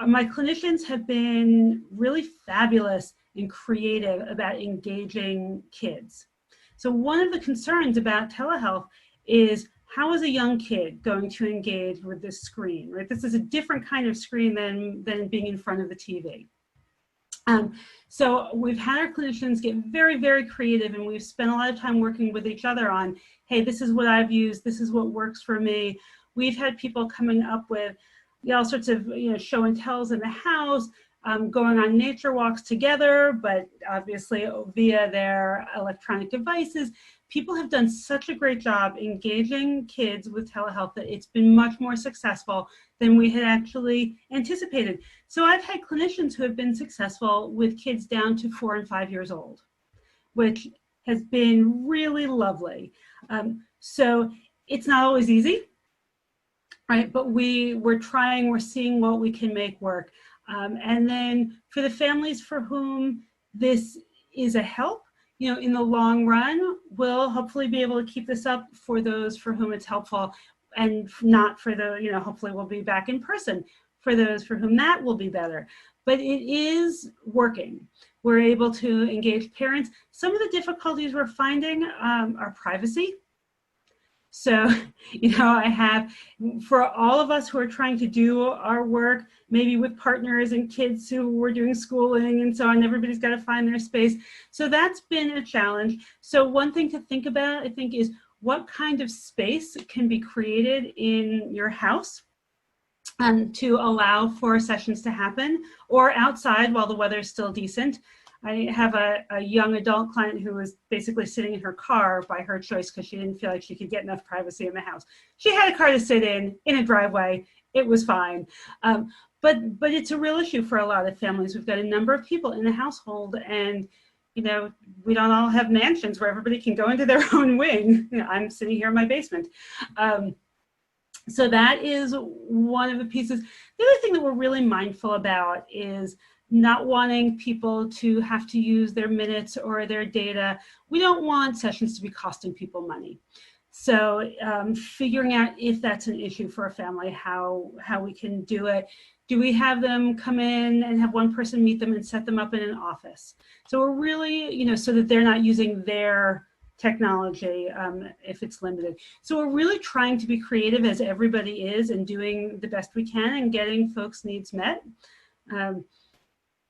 my clinicians have been really fabulous and creative about engaging kids. So one of the concerns about telehealth is, how is a young kid going to engage with this screen, right? This is a different kind of screen than being in front of the TV. So we've had our clinicians get very, very creative, and we've spent a lot of time working with each other on, hey, this is what I've used, this is what works for me. We've had people coming up with all sorts of show and tells in the house, going on nature walks together, but obviously via their electronic devices. People have done such a great job engaging kids with telehealth that it's been much more successful than we had actually anticipated. So I've had clinicians who have been successful with kids down to 4 and 5 years old, which has been really lovely. So it's not always easy, right? But we're trying, we're seeing what we can make work. And then for the families for whom this is a help, in the long run, we'll hopefully be able to keep this up for those for whom it's helpful, and not for the, hopefully we'll be back in person. for those for whom that will be better. But it is working. We're able to engage parents. Some of the difficulties we're finding are privacy. So, I have, for all of us who are trying to do our work, maybe with partners and kids who were doing schooling and so on, everybody's got to find their space. So that's been a challenge. So one thing to think about, I think, is what kind of space can be created in your house to allow for sessions to happen, or outside while the weather is still decent. I have a young adult client who was basically sitting in her car by her choice because she didn't feel like she could get enough privacy in the house. She had a car to sit in a driveway. It was fine. But it's a real issue for a lot of families. We've got a number of people in the household, and we don't all have mansions where everybody can go into their own wing. I'm sitting here in my basement. So that is one of the pieces. The other thing that we're really mindful about is not wanting people to have to use their minutes or their data. We don't want sessions to be costing people money. So figuring out if that's an issue for a family, how we can do it. Do we have them come in and have one person meet them and set them up in an office? So we're really, so that they're not using their technology if it's limited. So we're really trying to be creative, as everybody is, and doing the best we can and getting folks' needs met.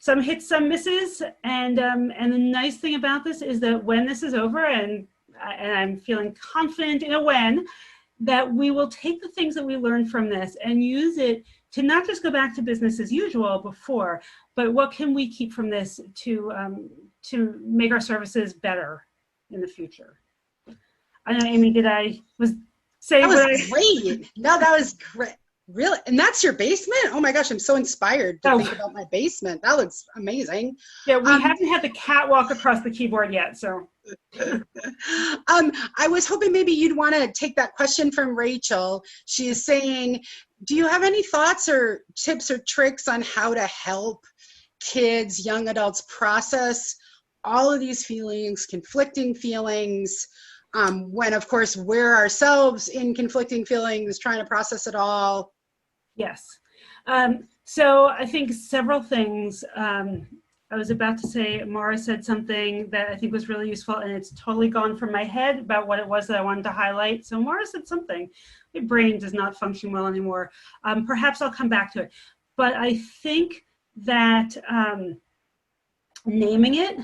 Some hits, some misses, and the nice thing about this is that when this is over, and I'm feeling confident in a when, that we will take the things that we learned from this and use it to not just go back to business as usual before, but what can we keep from this to make our services better in the future. I don't know, Amy, great. No, that was great. Really? And that's your basement? Oh my gosh, I'm so inspired to think about my basement. That looks amazing. Yeah, we haven't had the catwalk across the keyboard yet, so. I was hoping maybe you'd want to take that question from Rachel. She is saying, do you have any thoughts or tips or tricks on how to help kids, young adults process all of these feelings, conflicting feelings, when of course we're ourselves in conflicting feelings, trying to process it all? Yes. So I think several things. I was about to say, Maura said something that I think was really useful, and it's totally gone from my head about what it was that I wanted to highlight. So Maura said something. My brain does not function well anymore. Perhaps I'll come back to it. But I think that naming it,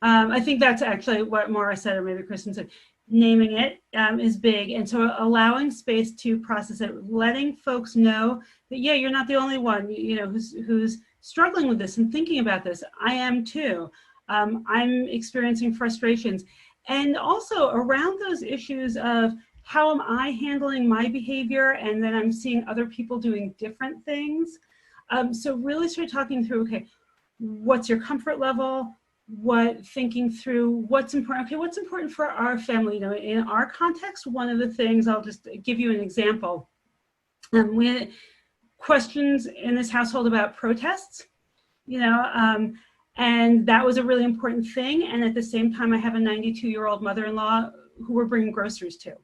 I think that's actually what Maura said, or maybe Kristen said. Naming it is big, and so allowing space to process it, letting folks know that you're not the only one, who's struggling with this and thinking about this. I am too. I'm experiencing frustrations, and also around those issues of how am I handling my behavior, and then I'm seeing other people doing different things. So really start talking through, okay, what's your comfort level? Thinking through what's important. Okay, what's important for our family? In our context, one of the things, I'll just give you an example. We had questions in this household about protests, and that was a really important thing. And at the same time, I have a 92-year-old mother-in-law who we're bringing groceries to.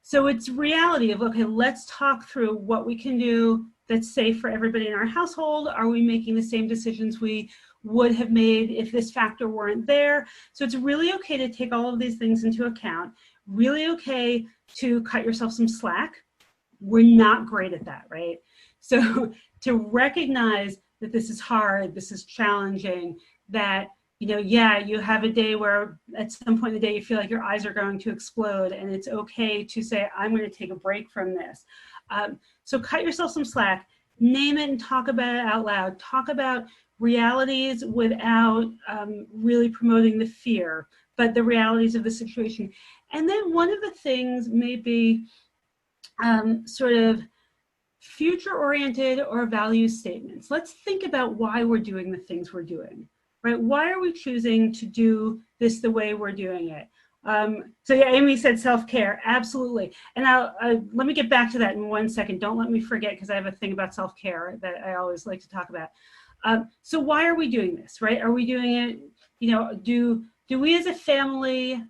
So it's reality of, okay, let's talk through what we can do that's safe for everybody in our household. Are we making the same decisions we would have made if this factor weren't there? So it's really okay to take all of these things into account. Really okay to cut yourself some slack. We're not great at that, right? So to recognize that this is hard, this is challenging, that, you have a day where at some point in the day you feel like your eyes are going to explode, and it's okay to say, I'm going to take a break from this. So cut yourself some slack, name it and talk about it out loud. Talk about realities without really promoting the fear, but the realities of the situation. And then one of the things may be sort of future-oriented or value statements. Let's think about why we're doing the things we're doing, right? Why are we choosing to do this the way we're doing it? So yeah, Amy said self-care, absolutely. And let me get back to that in 1 second. Don't let me forget, because I have a thing about self-care that I always like to talk about. So why are we doing this, right? Are we doing it, do we as a family,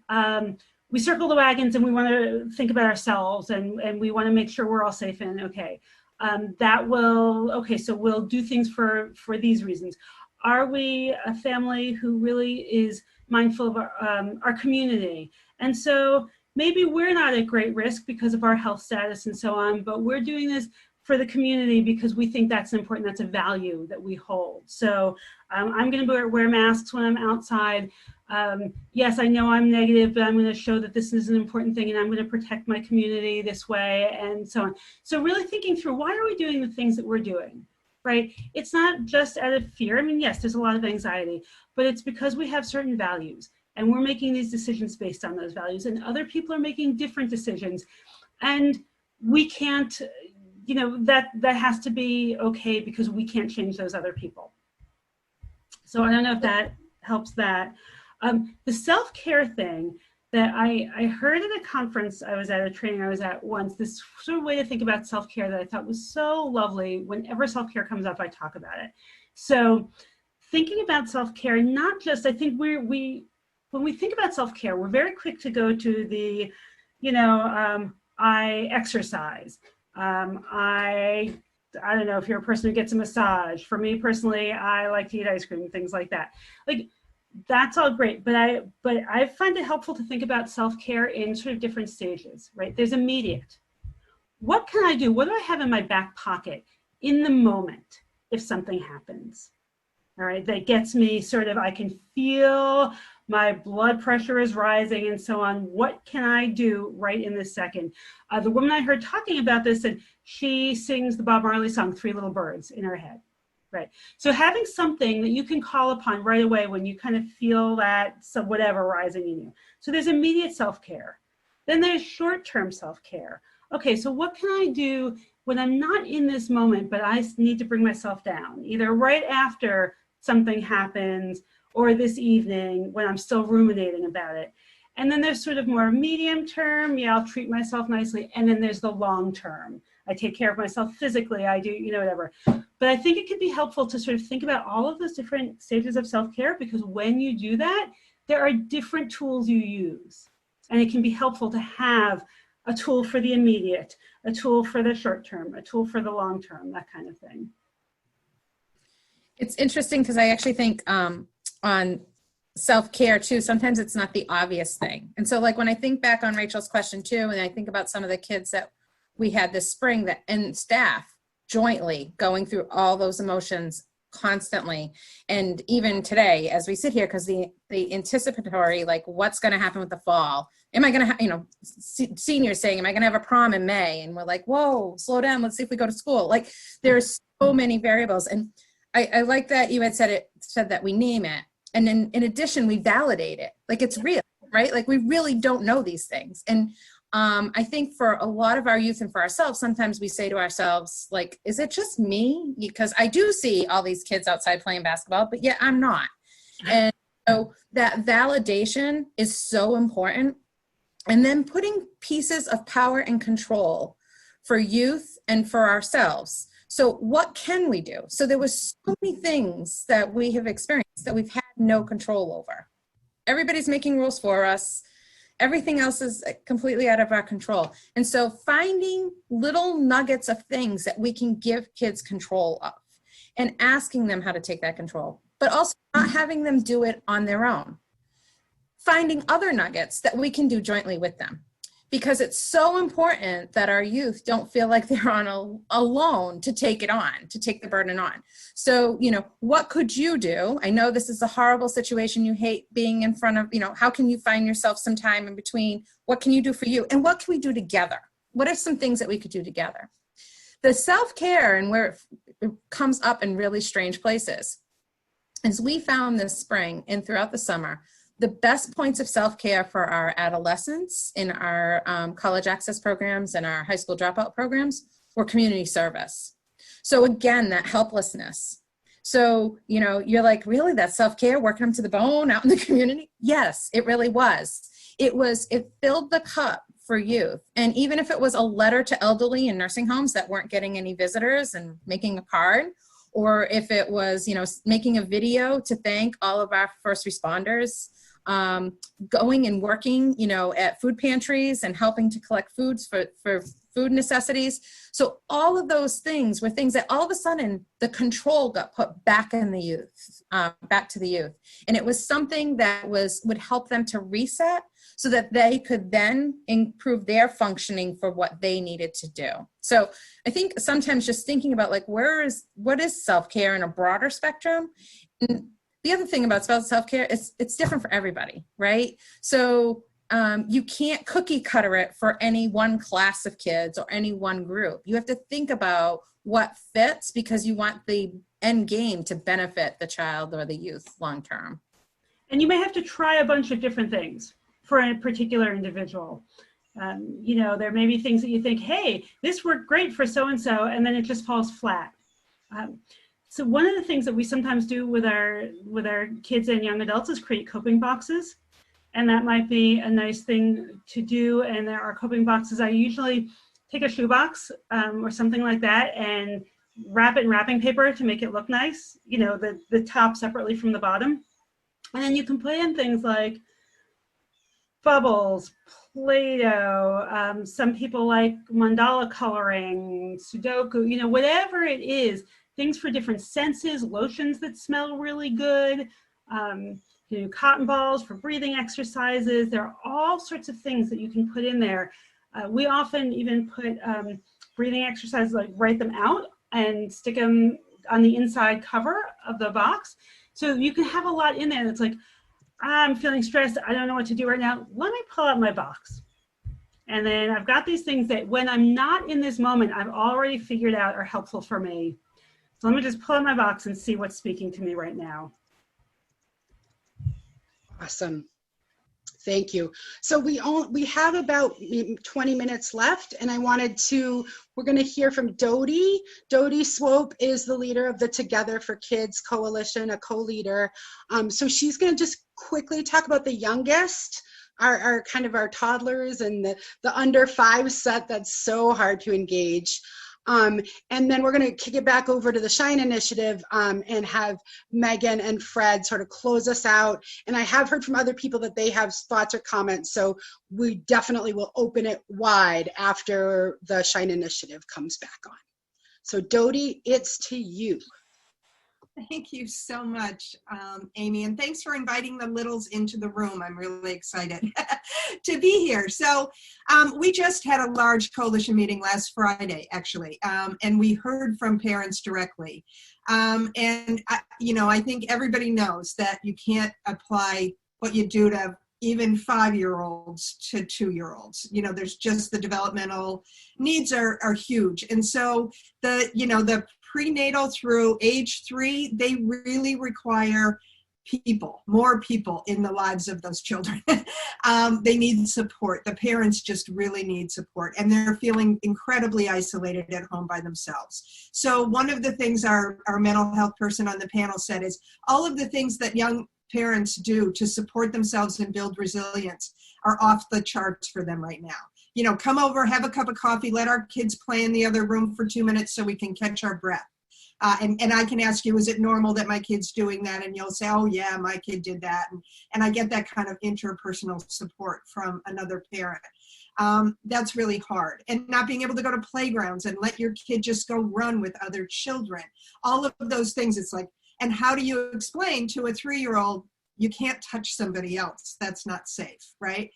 we circle the wagons and we want to think about ourselves, and we want to make sure we're all safe and okay. that will, okay, so we'll do things for these reasons. Are we a family who really is mindful of our community? And so maybe we're not at great risk because of our health status and so on, but we're doing this for the community because we think that's important, that's a value that we hold. So I'm gonna wear masks when I'm outside. Yes, I know I'm negative, but I'm gonna show that this is an important thing and I'm gonna protect my community this way and so on. So really thinking through, why are we doing the things that we're doing, right? It's not just out of fear. I mean, yes, there's a lot of anxiety, but it's because we have certain values and we're making these decisions based on those values, and other people are making different decisions. And we can't, you know, that has to be okay because we can't change those other people. So I don't know if that helps that. The self-care thing that I heard at a conference I was at, a training I was at once, this sort of way to think about self-care that I thought was so lovely. Whenever self-care comes up, I talk about it. So thinking about self-care, not just, I think when we think about self-care, we're very quick to go to the, you know, I exercise. I don't know if you're a person who gets a massage. For me personally, I like to eat ice cream, things like that. Like, that's all great, but I find it helpful to think about self-care in sort of different stages, right? There's immediate. What can I do? What do I have in my back pocket in the moment if something happens? All right, that gets me sort of, I can feel my blood pressure is rising and so on. What can I do right in this second? The woman I heard talking about this, and she sings the Bob Marley song, 3 Little Birds, in her head, right? So having something that you can call upon right away when you kind of feel that whatever rising in you. So there's immediate self-care. Then there's short-term self-care. Okay, so what can I do when I'm not in this moment, but I need to bring myself down, either right after something happens or this evening when I'm still ruminating about it. And then there's sort of more medium term, yeah, I'll treat myself nicely. And then there's the long term. I take care of myself physically, I do, you know, whatever. But I think it could be helpful to sort of think about all of those different stages of self-care, because when you do that, there are different tools you use. And it can be helpful to have a tool for the immediate, a tool for the short term, a tool for the long term, that kind of thing. It's interesting because I actually think on self-care too, sometimes it's not the obvious thing. And so like when I think back on Rachel's question too, and I think about some of the kids that we had this spring that and staff jointly going through all those emotions constantly. And even today, as we sit here, because the anticipatory, like what's going to happen with the fall, am I going to have, you know, seniors saying, am I going to have a prom in May? And we're like, whoa, slow down. Let's see if we go to school. Like there's so many variables. And I like that you had said that we name it. And then in addition, we validate it. Like it's real, right? Like we really don't know these things. And I think for a lot of our youth and for ourselves, sometimes we say to ourselves, like, is it just me? Because I do see all these kids outside playing basketball, but yet I'm not. And so that validation is so important. And then putting pieces of power and control for youth and for ourselves. So what can we do? So there was so many things that we have experienced that we've had no control over. Everybody's making rules for us. Everything else is completely out of our control. And so finding little nuggets of things that we can give kids control of and asking them how to take that control, but also not having them do it on their own. Finding other nuggets that we can do jointly with them. Because it's so important that our youth don't feel like they're alone to take it on, to take the burden on. So, you know, what could you do? I know this is a horrible situation. You hate being in front of, you know, how can you find yourself some time in between? What can you do for you? And what can we do together? What are some things that we could do together? The self-care and where it comes up in really strange places is we found this spring and throughout the summer, the best points of self-care for our adolescents in our college access programs and our high school dropout programs were community service. So again, that helplessness. So, you know, you're like, really, that's self-care, working them to the bone out in the community? Yes, it really was. It filled the cup for youth. And even if it was a letter to elderly in nursing homes that weren't getting any visitors and making a card, or if it was, you know, making a video to thank all of our first responders, going and working, you know, at food pantries and helping to collect foods for food necessities. So all of those things were things that all of a sudden the control got put back in the youth, back to the youth. And it was something that would help them to reset so that they could then improve their functioning for what they needed to do. So I think sometimes just thinking about like, what is self-care in a broader spectrum? And the other thing about self-care is it's different for everybody, right? So you can't cookie cutter it for any one class of kids or any one group. You have to think about what fits because you want the end game to benefit the child or the youth long term. And you may have to try a bunch of different things for a particular individual. You know, there may be things that you think, hey, this worked great for so-and-so, and then it just falls flat. So one of the things that we sometimes do with our kids and young adults is create coping boxes. And that might be a nice thing to do. And there are coping boxes. I usually take a shoebox or something like that and wrap it in wrapping paper to make it look nice, you know, the top separately from the bottom. And then you can put in things like bubbles, Play-Doh, some people like mandala coloring, Sudoku, you know, whatever it is, things for different senses, lotions that smell really good, you know, cotton balls for breathing exercises. There are all sorts of things that you can put in there. We often even put breathing exercises, like write them out and stick them on the inside cover of the box. So you can have a lot in there that's like, I'm feeling stressed, I don't know what to do right now. Let me pull out my box. And then I've got these things that when I'm not in this moment, I've already figured out are helpful for me. So let me just pull out my box and see what's speaking to me right now. Awesome. Thank you. So we have about 20 minutes left, and we're going to hear from Dodie. Dodie Swope is the leader of the Together for Kids Coalition, a co-leader. So she's going to just quickly talk about the youngest, our kind of our toddlers and the under 5 set that's so hard to engage. And then we're going to kick it back over to the Shine Initiative and have Megan and Fred sort of close us out. And I have heard from other people that they have thoughts or comments, so we definitely will open it wide after the Shine Initiative comes back on. So Dodie, it's to you. Thank you so much, Amy, and thanks for inviting the littles into the room. I'm really excited to be here. So we just had a large coalition meeting last Friday, actually, and we heard from parents directly. You know, I think everybody knows that you can't apply what you do to even 5-year-olds to 2-year-olds. You know, there's just the developmental needs are huge. And so the prenatal through age 3, they really require more people in the lives of those children. They need support. The parents just really need support, and they're feeling incredibly isolated at home by themselves. So one of the things our mental health person on the panel said is all of the things that young parents do to support themselves and build resilience are off the charts for them right now. You know, come over, have a cup of coffee, let our kids play in the other room for 2 minutes so we can catch our breath. And I can ask you, is it normal that my kid's doing that? And you'll say, oh yeah, my kid did that. And I get that kind of interpersonal support from another parent. That's really hard. And not being able to go to playgrounds and let your kid just go run with other children. All of those things, it's like, and how do you explain to a 3-year-old, you can't touch somebody else, that's not safe, right?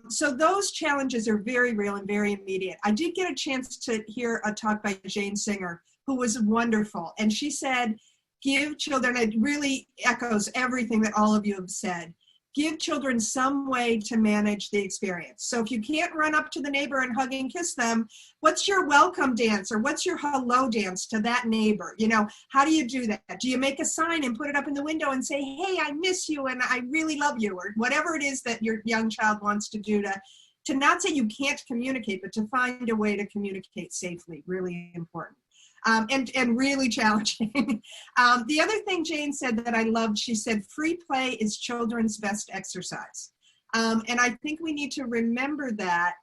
So those challenges are very real and very immediate. I did get a chance to hear a talk by Jane Singer, who was wonderful. And she said, give children, it really echoes everything that all of you have said, give children some way to manage the experience. So if you can't run up to the neighbor and hug and kiss them, what's your welcome dance or what's your hello dance to that neighbor? You know, how do you do that? Do you make a sign and put it up in the window and say, hey, I miss you and I really love you, or whatever it is that your young child wants to do to not say you can't communicate, but to find a way to communicate safely, really important. And really challenging. The other thing Jane said that I loved, she said, free play is children's best exercise. And I think we need to remember that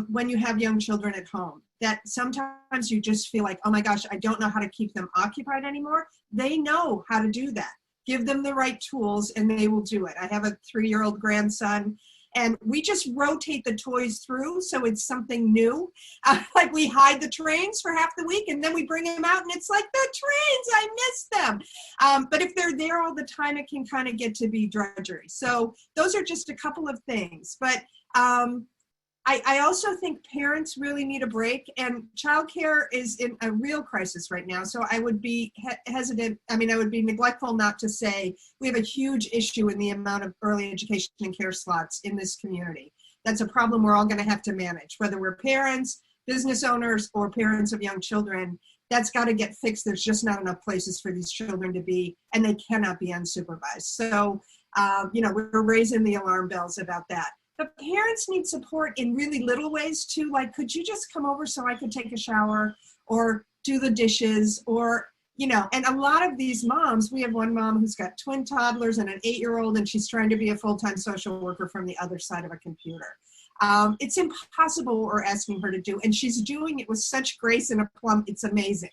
when you have young children at home, that sometimes you just feel like, oh my gosh, I don't know how to keep them occupied anymore. They know how to do that. Give them the right tools and they will do it. I have a 3-year-old grandson, And we just rotate the toys through so it's something new. Like we hide the trains for half the week and then we bring them out and it's like, the trains, I miss them. But if they're there all the time, it can kind of get to be drudgery. So those are just a couple of things. But I also think parents really need a break, and childcare is in a real crisis right now. So I would be hesitant. I mean, I would be neglectful not to say we have a huge issue in the amount of early education and care slots in this community. That's a problem we're all going to have to manage, whether we're parents, business owners, or parents of young children. That's got to get fixed. There's just not enough places for these children to be, and they cannot be unsupervised. So, we're raising the alarm bells about that. But parents need support in really little ways too. Like, could you just come over so I could take a shower or do the dishes or, and a lot of these moms, we have one mom who's got twin toddlers and an 8-year-old, and she's trying to be a full-time social worker from the other side of a computer. It's impossible what we're asking her to do, and she's doing it with such grace and aplomb. It's amazing.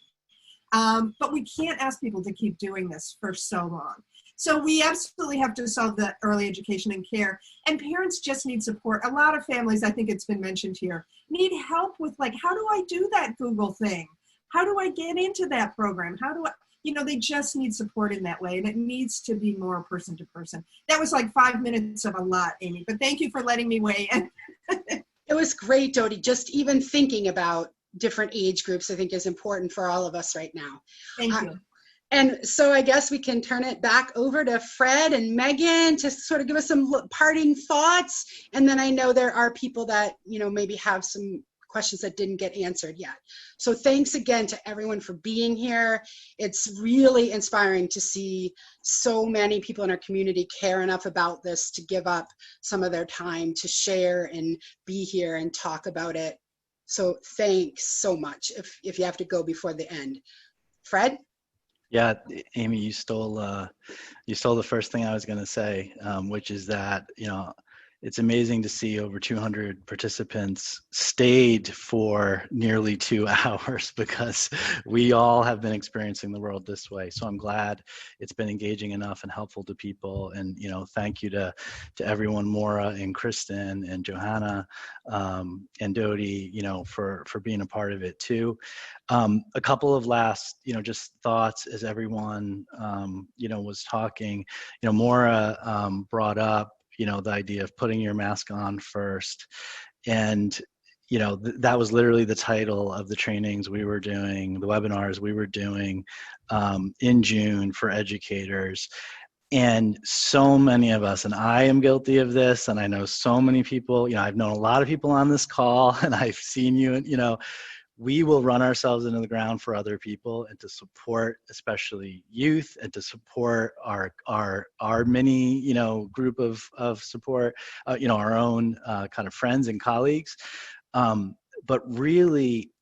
But we can't ask people to keep doing this for so long. So we absolutely have to solve the early education and care, and parents just need support. A lot of families, I think it's been mentioned here, need help with like, how do I do that Google thing? How do I get into that program? How do I, they just need support in that way, and it needs to be more person to person. That was like 5 minutes of a lot, Amy, but thank you for letting me weigh in. It was great, Dodie. Just even thinking about different age groups, I think is important for all of us right now. Thank you. And so I guess we can turn it back over to Fred and Megan to sort of give us some parting thoughts. And then I know there are people that, maybe have some questions that didn't get answered yet. So thanks again to everyone for being here. It's really inspiring to see so many people in our community care enough about this to give up some of their time to share and be here and talk about it. So thanks so much if you have to go before the end. Fred? Yeah, Amy, you stole the first thing I was going to say, which is that, it's amazing to see over 200 participants stayed for nearly 2 hours because we all have been experiencing the world this way. So I'm glad it's been engaging enough and helpful to people. And, thank you to everyone, Maura and Kristen and Johanna and Dodie, for being a part of it too. A couple of last, just thoughts as everyone, was talking. Maura brought up, the idea of putting your mask on first. And, that was literally the title of the trainings we were doing, the webinars we were doing in June for educators. And so many of us, and I am guilty of this, and I know so many people, I've known a lot of people on this call, and I've seen you, we will run ourselves into the ground for other people and to support, especially youth, and to support our mini, group of support, our own kind of friends and colleagues. But really,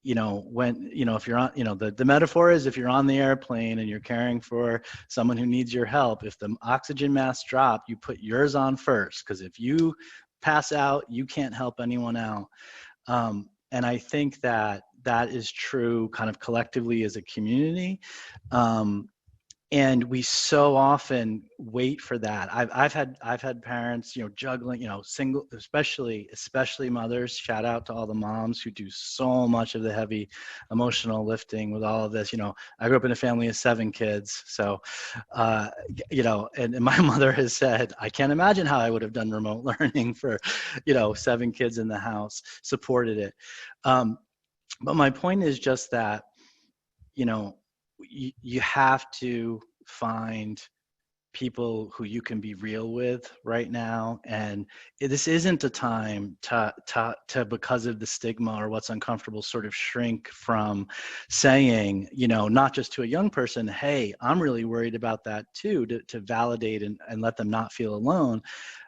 when, if you're on, the metaphor is if you're on the airplane and you're caring for someone who needs your help, if the oxygen masks drop, you put yours on first, because if you pass out, you can't help anyone out. And I think that is true kind of collectively as a community. And we so often wait for that. I've had parents, juggling, single, especially mothers. Shout out to all the moms who do so much of the heavy emotional lifting with all of this. I grew up in a family of 7 kids. So, and my mother has said, I can't imagine how I would have done remote learning for, 7 kids in the house, supported it. But my point is just that, you have to find people who you can be real with right now. And this isn't a time to because of the stigma or what's uncomfortable, sort of shrink from saying, not just to a young person, hey, I'm really worried about that too, to validate and let them not feel alone.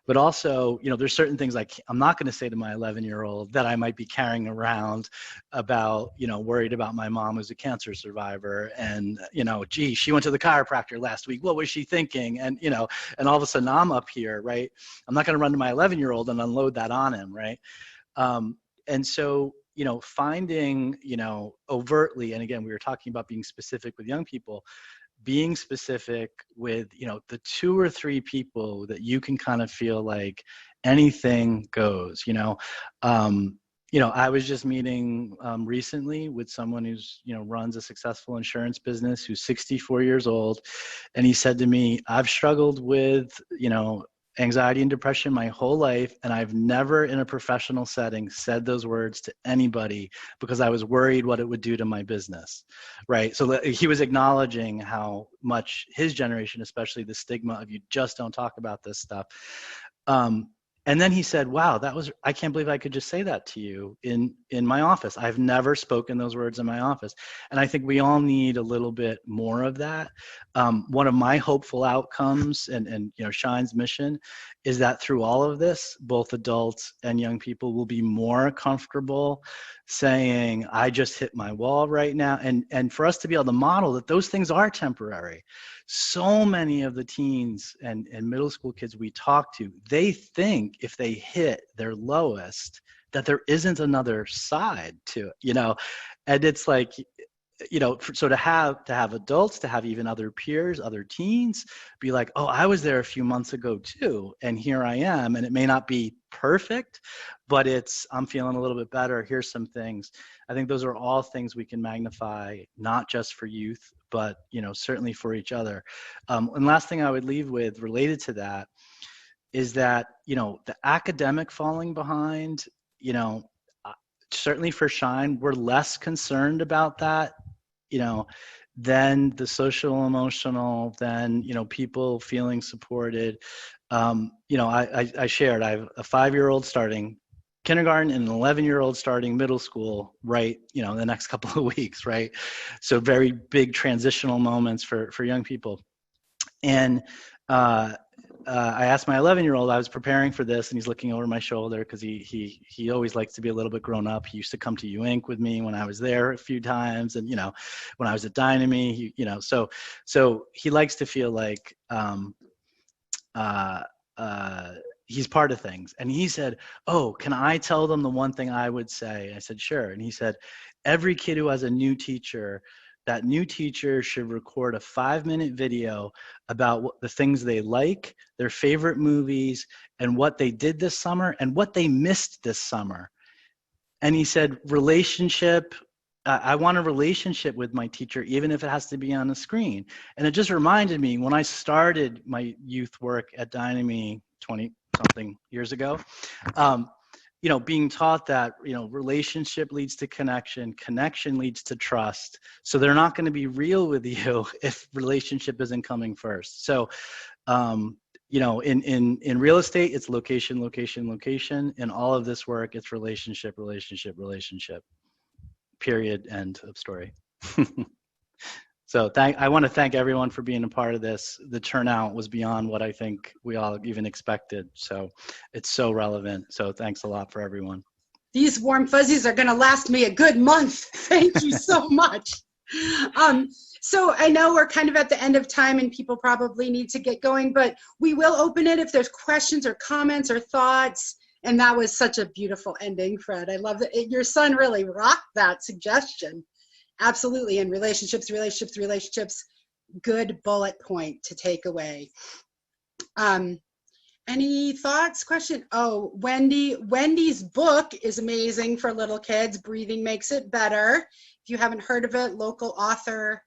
But also, there's certain things I'm not going to say to my 11-year-old that I might be carrying around about, worried about my mom who's a cancer survivor. And, gee, she went to the chiropractor last week. What was she thinking? And, and all of a sudden I'm up here, right? I'm not going to run to my 11-year-old and unload that on him, right? And so, finding, overtly, and again, we were talking about being specific with young people, being specific with, the 2 or 3 people that you can kind of feel like anything goes, you know. I was just meeting recently with someone who's, runs a successful insurance business, who's 64 years old. And he said to me, I've struggled with, anxiety and depression my whole life. And I've never in a professional setting said those words to anybody because I was worried what it would do to my business. Right. So he was acknowledging how much his generation, especially the stigma of you just don't talk about this stuff. And then he said, wow, I can't believe I could just say that to you in my office. I've never spoken those words in my office. And I think we all need a little bit more of that. One of my hopeful outcomes and Shine's mission is that through all of this, both adults and young people will be more comfortable saying, I just hit my wall right now. And for us to be able to model that those things are temporary. So many of the teens and middle school kids we talk to, they think if they hit their lowest, that there isn't another side to it, and it's like, so to have adults, to have even other peers, other teens be like, oh, I was there a few months ago too, and here I am, and it may not be perfect, but I'm feeling a little bit better. Here's some things. I think those are all things we can magnify, not just for youth, but certainly for each other. And last thing I would leave with related to that is that the academic falling behind, certainly for Shine, we're less concerned about that, than the social emotional, than people feeling supported. I shared, I have a 5-year-old starting kindergarten and an 11-year-old starting middle school, right, the next couple of weeks, right? So very big transitional moments for young people. And I asked my 11-year-old, I was preparing for this, and he's looking over my shoulder because he always likes to be a little bit grown up. He used to come to U Inc. with me when I was there a few times, and when I was at Dynamy, so he likes to feel like he's part of things. And he said, oh, can I tell them the one thing I would say? I said, sure. And he said, every kid who has a new teacher, that new teacher should record a 5-minute video about the things they like, their favorite movies, and what they did this summer and what they missed this summer. And he said, I want a relationship with my teacher, even if it has to be on the screen. And it just reminded me when I started my youth work at Dynamy 20-something years ago, being taught that, relationship leads to connection, connection leads to trust. So they're not going to be real with you if relationship isn't coming first. So, in real estate, it's location, location, location. In all of this work, it's relationship, relationship, relationship. Period. End of story. So I want to thank everyone for being a part of this. The turnout was beyond what I think we all even expected. So it's so relevant. So thanks a lot for everyone. These warm fuzzies are going to last me a good month. Thank you so much. So I know we're kind of at the end of time and people probably need to get going, but we will open it if there's questions or comments or thoughts. And that was such a beautiful ending, Fred. I love that. Your son really rocked that suggestion. Absolutely. And relationships, good bullet point to take away. Any thoughts, question? Oh, Wendy's book is amazing for little kids. Breathing Makes It Better. If you haven't heard of it, local author,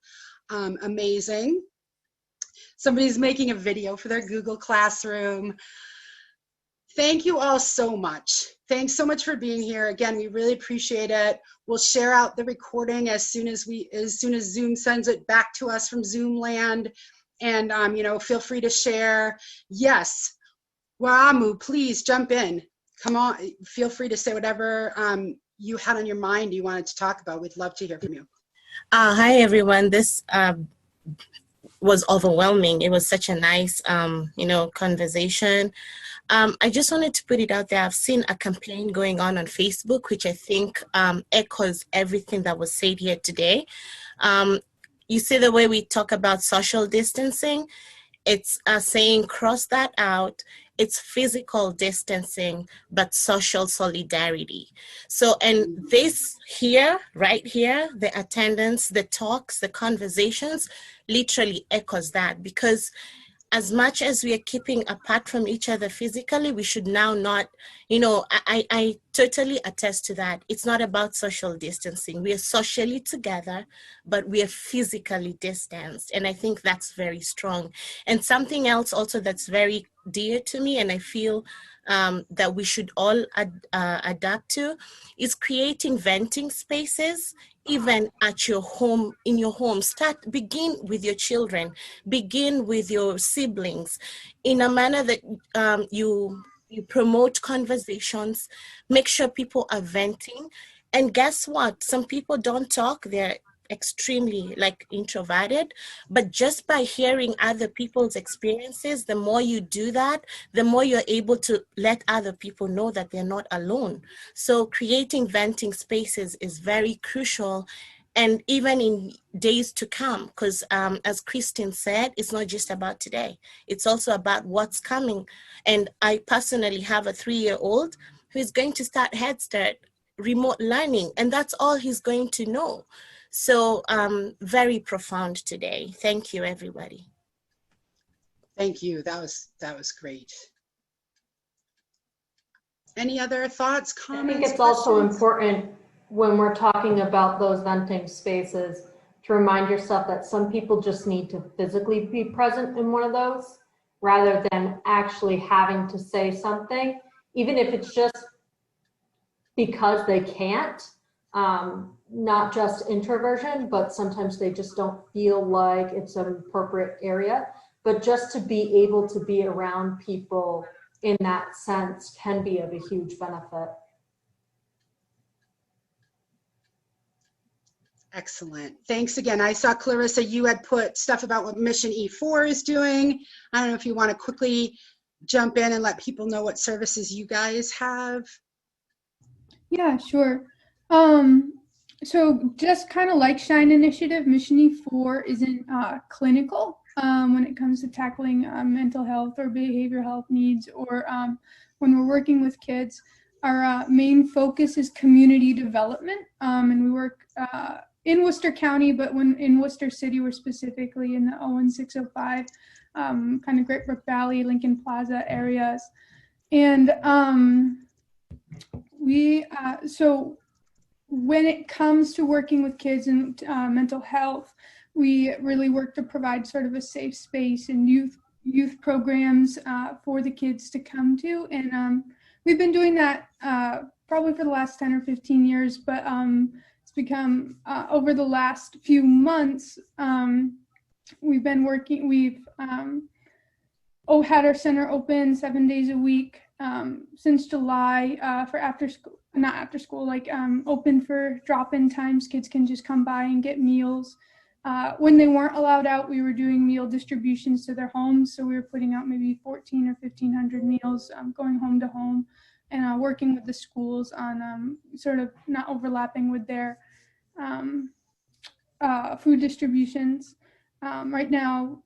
amazing. Somebody's making a video for their Google Classroom. Thank you all so much. Thanks so much for being here. Again, we really appreciate it. We'll share out the recording as soon as Zoom sends it back to us from Zoom land. And feel free to share. Yes, Waramu, please jump in. Come on, feel free to say whatever you had on your mind you wanted to talk about. We'd love to hear from you. Hi everyone. This was overwhelming. It was such a nice conversation. I just wanted to put it out there. I've seen a campaign going on Facebook, which I think echoes everything that was said here today. You see the way we talk about social distancing, it's saying cross that out. It's physical distancing, but social solidarity. So, and this here, right here, the attendance, the talks, the conversations, literally echoes that, because as much as we are keeping apart from each other physically, we should now not, you know, I totally attest to that. It's not about social distancing. We are socially together, but we are physically distanced. And I think that's very strong. And something else also that's very dear to me, and I feel that we should all adapt to, is creating venting spaces, even at your home, in your home. Begin with your children, begin with your siblings, in a manner that you promote conversations, make sure people are venting. And guess what? Some people don't talk, they're extremely like introverted, but just by hearing other people's experiences, the more you do that, the more you're able to let other people know that they're not alone. So creating venting spaces is very crucial. And even in days to come, because as Christine said, it's not just about today, it's also about what's coming. And I personally have a 3-year-old who is going to start Head Start remote learning, and that's all he's going to know. So very profound today. Thank you, everybody. Thank you. That was great. Any other thoughts, comments? I think it's also important when we're talking about those venting spaces to remind yourself that some people just need to physically be present in one of those rather than actually having to say something, even if it's just because they can't. Not just introversion, but sometimes they just don't feel like it's an appropriate area. But just to be able to be around people in that sense can be of a huge benefit. Excellent. Thanks again. I saw, Clarissa, you had put stuff about what Mission E4 is doing. I don't know if you want to quickly jump in and let people know what services you guys have. Yeah, sure. So just kind of like Shine Initiative, Mission E4 isn't clinical when it comes to tackling mental health or behavioral health needs, or when we're working with kids. Our main focus is community development, and we work in Worcester County, but when in Worcester City, we're specifically in the 01605, kind of Great Brook Valley, Lincoln Plaza areas. And so when it comes to working with kids and mental health, we really work to provide sort of a safe space and youth programs for the kids to come to. And we've been doing that probably for the last 10 or 15 years, but it's become over the last few months, we've had our center open 7 days a week since July for open for drop-in times. Kids can just come by and get meals. When they weren't allowed out, we were doing meal distributions to their homes. So we were putting out maybe 1,400 or 1,500 meals, going home to home, and working with the schools on sort of not overlapping with their food distributions. Right now,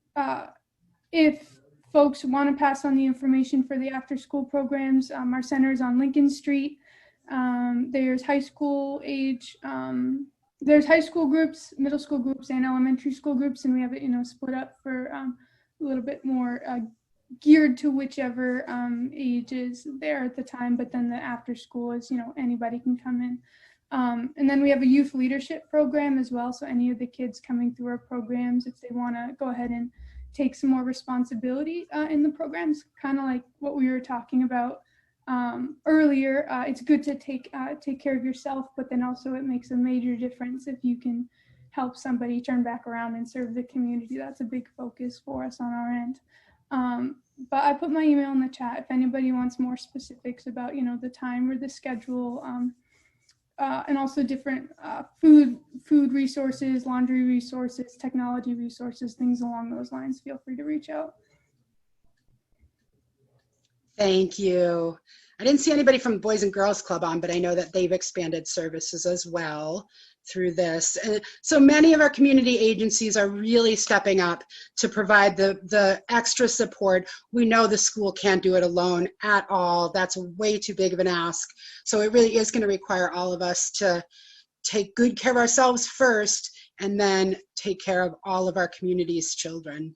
if folks want to pass on the information for the after-school programs, our center is on Lincoln Street. There's high school age, there's high school groups, middle school groups, and elementary school groups, and we have it, split up for a little bit more geared to whichever age is there at the time. But then the after school is, anybody can come in. And then we have a youth leadership program as well. So any of the kids coming through our programs, if they want to go ahead and take some more responsibility in the programs, kind of like what we were talking about earlier. It's good to take care of yourself, but then also it makes a major difference if you can help somebody turn back around and serve the community. That's a big focus for us on our end. But I put my email in the chat if anybody wants more specifics about, the time or the schedule, and also different food resources, laundry resources, technology resources, things along those lines. Feel free to reach out. Thank you. I didn't see anybody from Boys and Girls Club on, but I know that they've expanded services as well through this. And so many of our community agencies are really stepping up to provide the extra support. We know the school can't do it alone at all. That's way too big of an ask. So it really is going to require all of us to take good care of ourselves first and then take care of all of our community's children.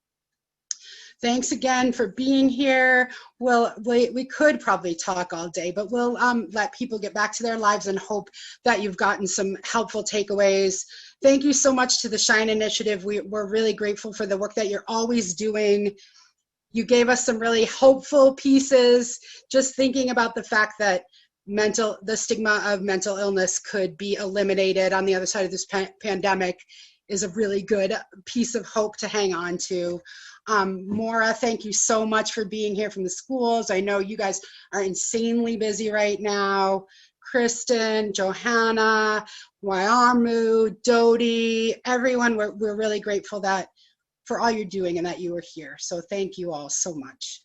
Thanks again for being here. We could probably talk all day, but we'll let people get back to their lives and hope that you've gotten some helpful takeaways. Thank you so much to the Shine Initiative. We're really grateful for the work that you're always doing. You gave us some really hopeful pieces, just thinking about the fact that the stigma of mental illness could be eliminated on the other side of this pandemic is a really good piece of hope to hang on to. Maura, thank you so much for being here from the schools. I know you guys are insanely busy right now. Kristen, Johanna, Waiamu, Dodie, everyone, we're really grateful for all you're doing and that you were here. So thank you all so much.